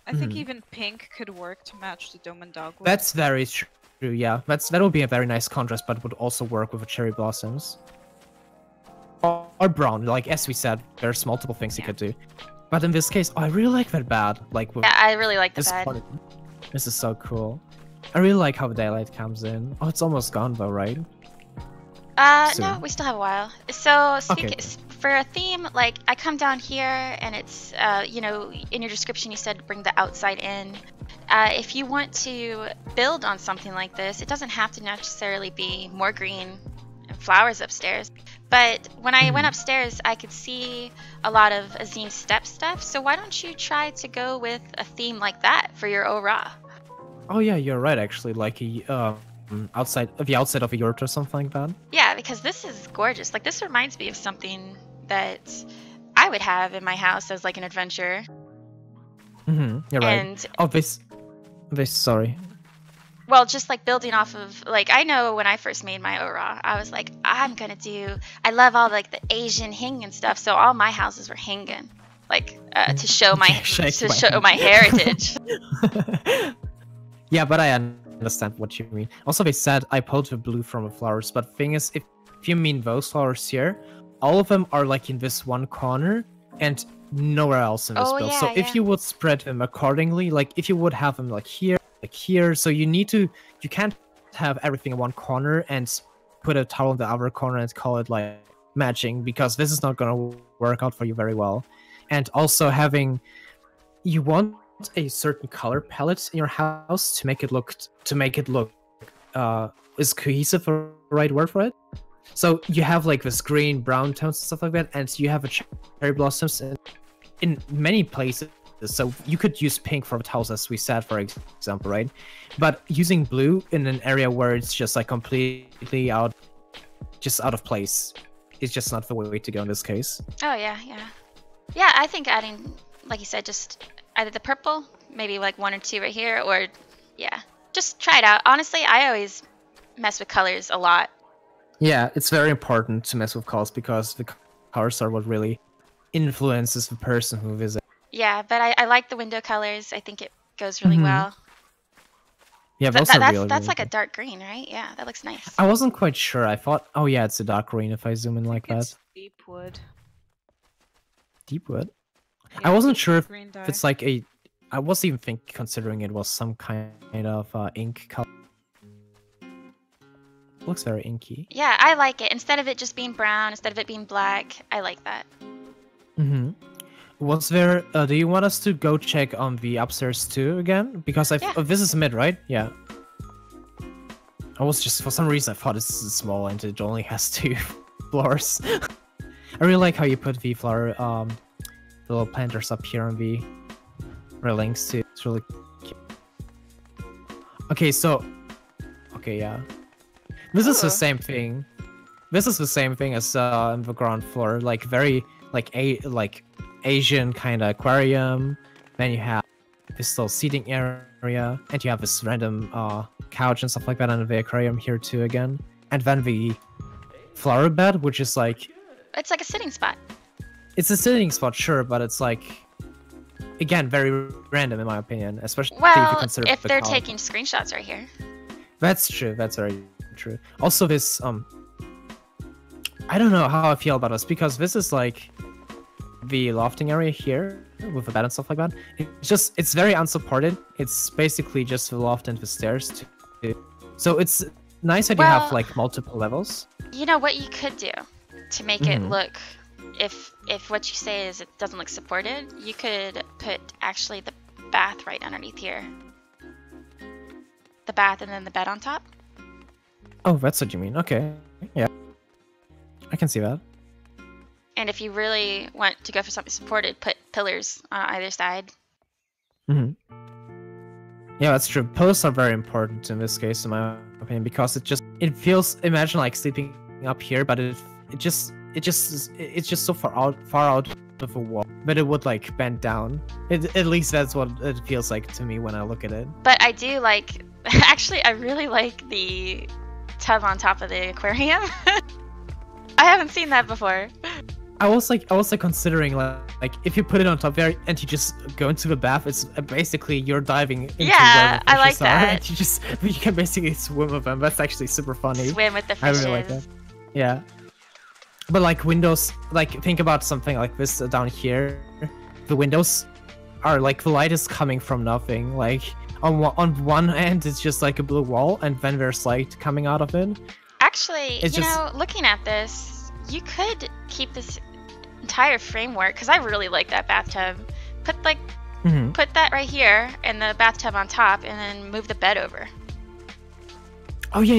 I think even pink could work to match the dome and dogwood. that's very true. Yeah, that would be a very nice contrast, but would also work with the cherry blossoms. Or brown, like as we said, there's multiple things you could do. But in this case, I really like that bed. Like with Yeah, I really like the this bed. part. This is so cool. I really like how the daylight comes in. Oh, it's almost gone though, right? No, Soon. we still have a while. So, Okay. for a theme, like, I come down here and it's, you know, in your description you said bring the outside in. If you want to build on something like this, it doesn't have to necessarily be more green and flowers upstairs. But when I went upstairs, I could see a lot of Azim's step stuff. So why don't you try to go with a theme like that for your Ora? Oh yeah, you're right. Actually, like the outside of a yurt or something like that. Yeah, because this is gorgeous. Like, this reminds me of something that I would have in my house as like an adventure. You're right. And Oh, this. Sorry. well, just like building off of, like, I know when I first made my Ora, I was like, I love all like the Asian hing and stuff, so all my houses were hinging, like to show my heritage. Yeah, but I understand what you mean. Also, they said I pulled the blue from the flowers, but thing is, if you mean those flowers here, all of them are like in this one corner and nowhere else in this build. So if you would spread them accordingly, like if you would have them like here, so you can't have everything in one corner and put a towel in the other corner and call it like matching, because this is not gonna work out for you very well. And also you want a certain color palette in your house to make it look is cohesive the right word for it? So you have like this green, brown tones and stuff like that, and you have a cherry blossoms in many places. So you could use pink for the tiles, as we said, for example, right? But using blue in an area where it's just like completely out of place is just not the way to go in this case. Oh yeah. I think adding, like you said, just either the purple, maybe like 1 or 2 right here, or just try it out. Honestly, I always mess with colors a lot. Yeah, it's very important to mess with colors, because the colors are what really influences the person who visits. Yeah, but I like the window colors. I think it goes really well. Yeah, That's really like a good. dark green, right? Yeah, that looks nice. I wasn't quite sure. I thought, oh yeah, it's a dark green if I zoom in like that. It's deep wood. Deep wood. Yeah, I wasn't it's sure if green dye. it's like a. I was even considering it was some kind of ink color. Looks very inky. Yeah, I like it. Instead of it just being brown, instead of it being black, I like that. Was there? Do you want us to go check on the upstairs too again? Because this is mid, right? Yeah. I was just, for some reason, I thought this is small and it only has 2 floors. I really like how you put the flower, the little planters up here on the railings too. It's really cute. Okay, so, yeah. This is the same thing. This is the same thing as on the ground floor, like very like Asian kind of aquarium. Then you have this little seating area, and you have this random couch and stuff like that, and the aquarium here too again. And then the flower bed, which is like, it's like a sitting spot. It's a sitting spot, sure, but it's like, again, very random in my opinion, especially if you Well, consider if the they're color. taking screenshots right here. That's true. That's very true. Also, this I don't know how I feel about this, because this is like the lofting area here with the bed and stuff like that. It's very unsupported. It's basically just the loft and the stairs too. So it's nice that you have like multiple levels. You know what you could do to make it look, if what you say is it doesn't look supported, you could put actually the bath right underneath here. The bath and then the bed on top. Oh, that's what you mean. Okay. Yeah. I can see that. And if you really want to go for something supported, put pillars on either side. Yeah, that's true. Pillars are very important in this case, in my opinion, because it feels, imagine like sleeping up here, but it's just so far out of a wall, but it would like bend down. At least that's what it feels like to me when I look at it. But I do like, actually, I really like the tub on top of the aquarium. I haven't seen that before. I was like considering like if you put it on top there and you just go into the bath, it's basically you're diving into where the I like fishes are, that. and you can basically swim with them. That's actually super funny. Swim with the I fishes. really like that. Yeah. But like windows, like think about something like this down here. The windows are like the light is coming from nothing. Like on one end it's just like a blue wall, and then there's light coming out of it. Actually, It's you just- know, looking at this, you could keep this entire framework, because I really like that bathtub. Put that right here and the bathtub on top, and then move the bed over. Oh yeah,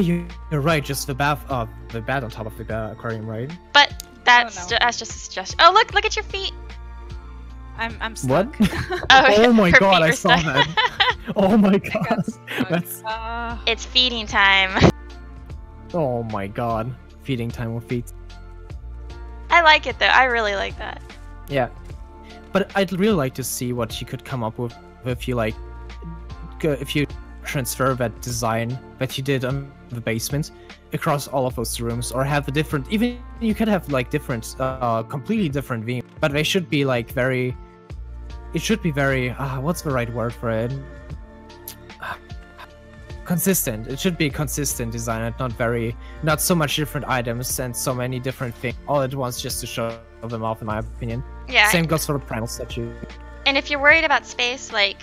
you're right. Just the bath on top of the aquarium, right? But that's no. that's just a suggestion. Oh look at your feet. I'm stuck. What? Oh, my her god, feet I are saw stuck. that. Oh my I god. got stuck. That's It's feeding time. oh my god. Feeding time with feet. I like it though. I really like that. Yeah. But I'd really like to see what you could come up with if you like if you transfer that design that you did on the basement across all of those rooms, or have a different, even you could have like different completely different themes, but they should be like very, it should be very what's the right word for it, consistent. It should be a consistent design and not so much different items and so many different things all at once just to show them off, in my opinion. Yeah. Same goes for the primal statue. And if you're worried about space, like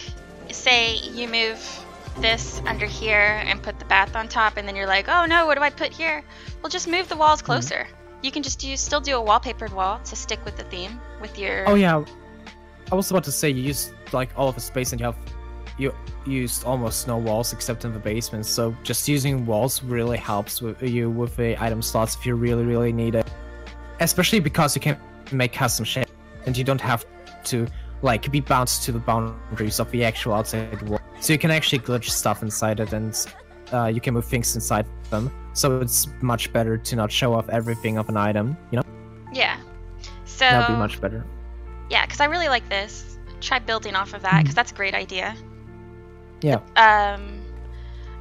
say you move this under here and put the bath on top, and then you're like, oh no, what do I put here? Well, just move the walls closer. You can just still do a wallpapered wall to stick with the theme with your. Oh yeah, I was about to say you used like all of the space and you used almost no walls except in the basement. So just using walls really helps with the item slots if you really need it. Especially because you can make custom shapes and you don't have to like be bound to the boundaries of the actual outside wall. So you can actually glitch stuff inside it, and you can move things inside them. So it's much better to not show off everything of an item, you know? Yeah. So. That'd be much better. Yeah, because I really like this. Try building off of that, because that's a great idea. Yeah.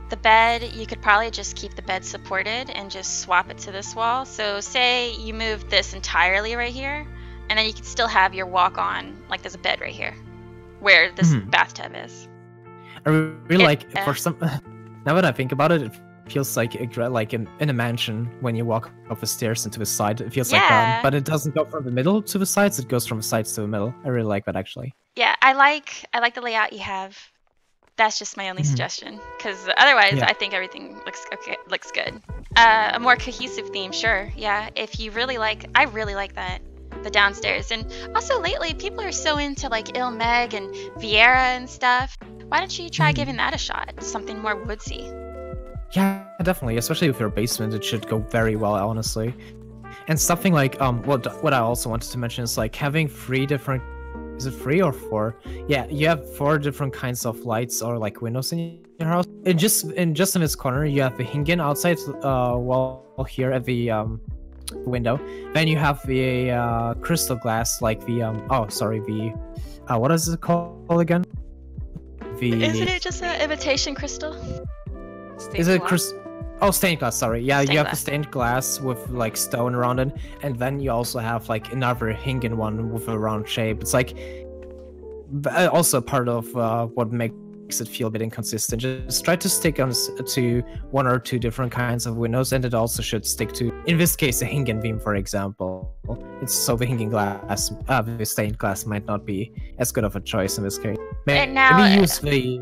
The bed, you could probably just keep the bed supported and just swap it to this wall. So say you move this entirely right here, and then you can still have your walk on, like there's a bed right here, where this bathtub is. I really like, for some, now that I think about it, it feels like in a mansion when you walk up the stairs into the side. It feels like that, but it doesn't go from the middle to the sides, it goes from the sides to the middle. I really like that, actually. Yeah, I like the layout you have. That's just my only suggestion, because otherwise I think everything looks good. A more cohesive theme, sure, yeah. If you really like, I really like that, the downstairs. And also lately, people are so into like Il Meg and Vieira and stuff. Why don't you try giving that a shot? Something more woodsy. Yeah, definitely. Especially with your basement, it should go very well, honestly. And something like what I also wanted to mention is like having 3 different. Is it 3 or 4? Yeah, you have 4 different kinds of lights or like windows in your house. And just in this corner, you have the Hingen outside wall here at the window. Then you have the crystal glass, like the what is it called again? Isn't it just an imitation crystal? Is it crystal? Oh, stained glass, sorry. Yeah, you have the glass. stained glass with like stone around it, and then you also have like another Hingen one with a round shape. It's like also part of what makes it feel a bit inconsistent. Just try to stick on to 1 or 2 different kinds of windows, and it also should stick to, in this case, a Hingen theme, for example. It's so the Hingen glass, the stained glass might not be as good of a choice in this case. And now, maybe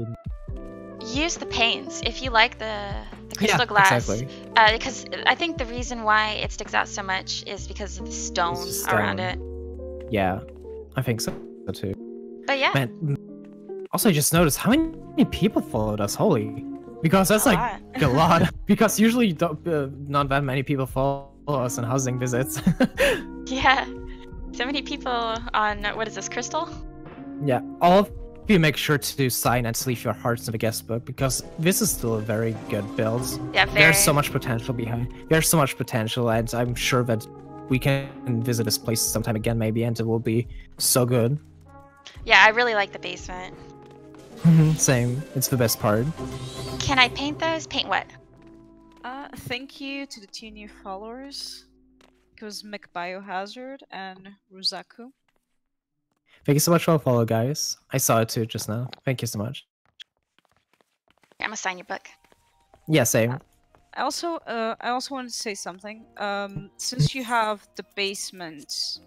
use the panes. If you like the The crystal Yeah, glass. exactly. Because I think the reason why it sticks out so much is because of the stone, It's around stone. it. Yeah, I think so too. But yeah, Man, also I just noticed how many people followed us. Holy, because that's A like lot. a lot. Because usually not that many people follow us on housing visits. yeah. So many people on, what is this, Crystal? Yeah, all of you make sure to sign and leave your hearts in the guest book because this is still a very good build. Yeah, very. There's so much potential behind. There's so much potential, and I'm sure that we can visit this place sometime again, maybe, and it will be so good. Yeah, I really like the basement. Same. It's the best part. Can I paint those? Paint what? Thank you to the 2 new followers. It was McBiohazard and Ruzaku. Thank you so much for the follow, guys. I saw it too just now. Thank you so much. I'm gonna sign your book. Yeah, same. I also wanted to say something. Since you have the basement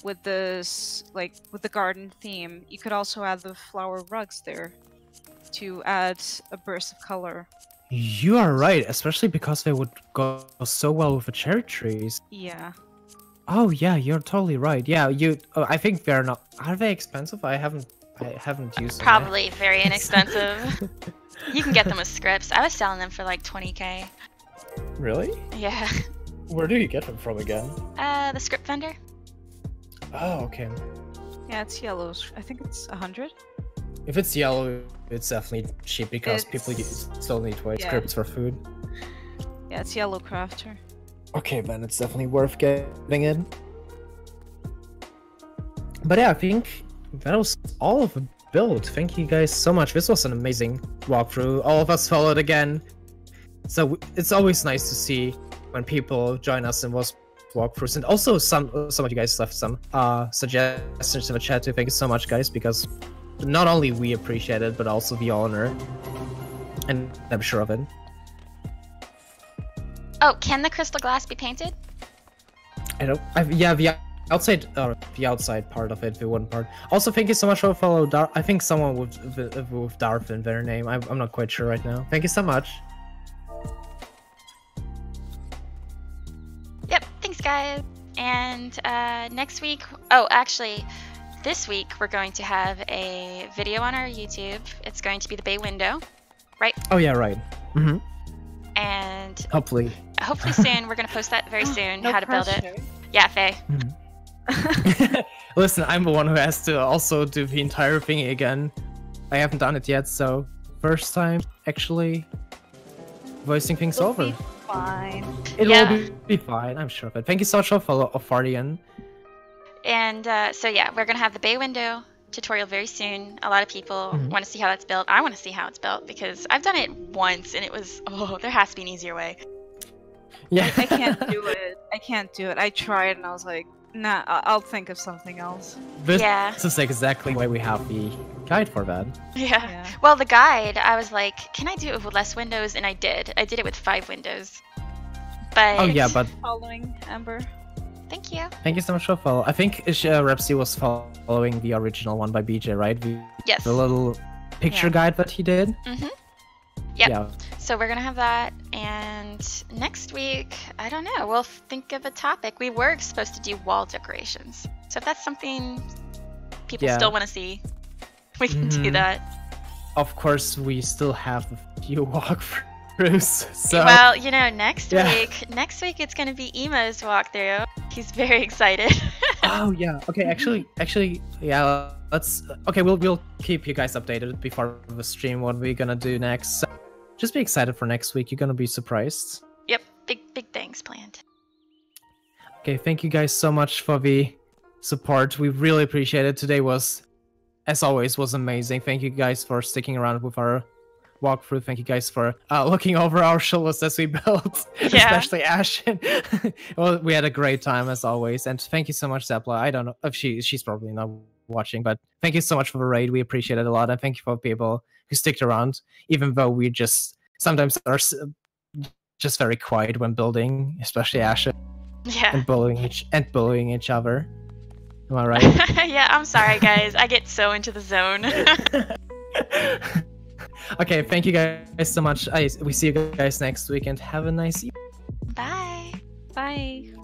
with this, like, with the garden theme, you could also add the flower rugs there to add a burst of color. You are right, especially because they would go so well with the cherry trees. Yeah. Oh yeah, you're totally right. Yeah, you. I think they're not. Are they expensive? I haven't used them. Probably very inexpensive. You can get them with scripts. I was selling them for like 20k. Really? Yeah. Where do you get them from again? The script vendor. Oh, okay. Yeah, it's yellow. I think it's 100. If it's yellow, it's definitely cheap because people It's- still need white yeah. scripts for food. Yeah, it's yellow crafter. Okay, then it's definitely worth getting it. But yeah, I think that was all of the build. Thank you guys so much. This was an amazing walkthrough. All of us followed again. So it's always nice to see when people join us in those walkthroughs. And also some of you guys left some suggestions in the chat too. Thank you so much, guys, because not only we appreciate it, but also the owner. And I'm sure of it. Oh, can the crystal glass be painted? Yeah, the outside part of it, the wooden part. Also, thank you so much for follow. I think someone with Darth in their name. I'm not quite sure right now. Thank you so much. Yep, thanks guys. And next week, oh actually, this week we're going to have a video on our YouTube. It's going to be the bay window, right? Oh yeah, right. Mm-hmm. And Hopefully soon, we're gonna post that very soon, No how to build it. pressure. Yeah, Faye. Listen, I'm the one who has to also do the entire thing again. I haven't done it yet, so first time actually voicing things It'll over. be fine. It Yeah. will be fine, I'm sure of it. Thank you so much for follow Fardian. And so yeah, we're gonna have the bay window tutorial very soon. A lot of people want to see how that's built. I want to see how it's built because I've done it once and it was, oh, there has to be an easier way. Yeah. I can't do it. I can't do it. I tried and I was like, nah, I'll think of something else. This Yeah. is exactly why we have the guide for that. Yeah. Yeah. Well, the guide, I was like, can I do it with less windows? And I did. I did it with 5 windows. But Oh yeah, but Following Amber. thank you. thank you so much for follow. I think Repsy was following the original one by BJ, right? Yes. The little picture Yeah. guide that he did. Mhm. Yep. Yeah. So we're gonna have that, and next week, I don't know. We'll think of a topic. We were supposed to do wall decorations, so if that's something people Yeah. still want to see, we can do Mhm. that. Of course, we still have a few walkthroughs. So Well, you know, next Yeah. week it's gonna be Emo's walkthrough. He's very excited. Oh yeah. Okay. Actually, yeah. Let's. Okay. We'll keep you guys updated before the stream. What we're gonna do next. So just be excited for next week. You're gonna be surprised. Yep, big things planned. Okay. Thank you guys so much for the support. We really appreciate it. Today was, as always, was amazing. Thank you guys for sticking around with our walkthrough. Thank you guys for looking over our shoulders as we built, especially Ashen. Well, we had a great time as always, and thank you so much, Zepla. I don't know if she's probably not watching, but thank you so much for the raid. We appreciate it a lot, and thank you for people who stick around, even though we just sometimes are just very quiet when building, especially Ashen, Yeah. and bullying each other. Am I right? Yeah, I'm sorry guys. I get so into the zone. Okay, thank you guys so much. We see you guys next week and have a nice evening. Bye. Bye.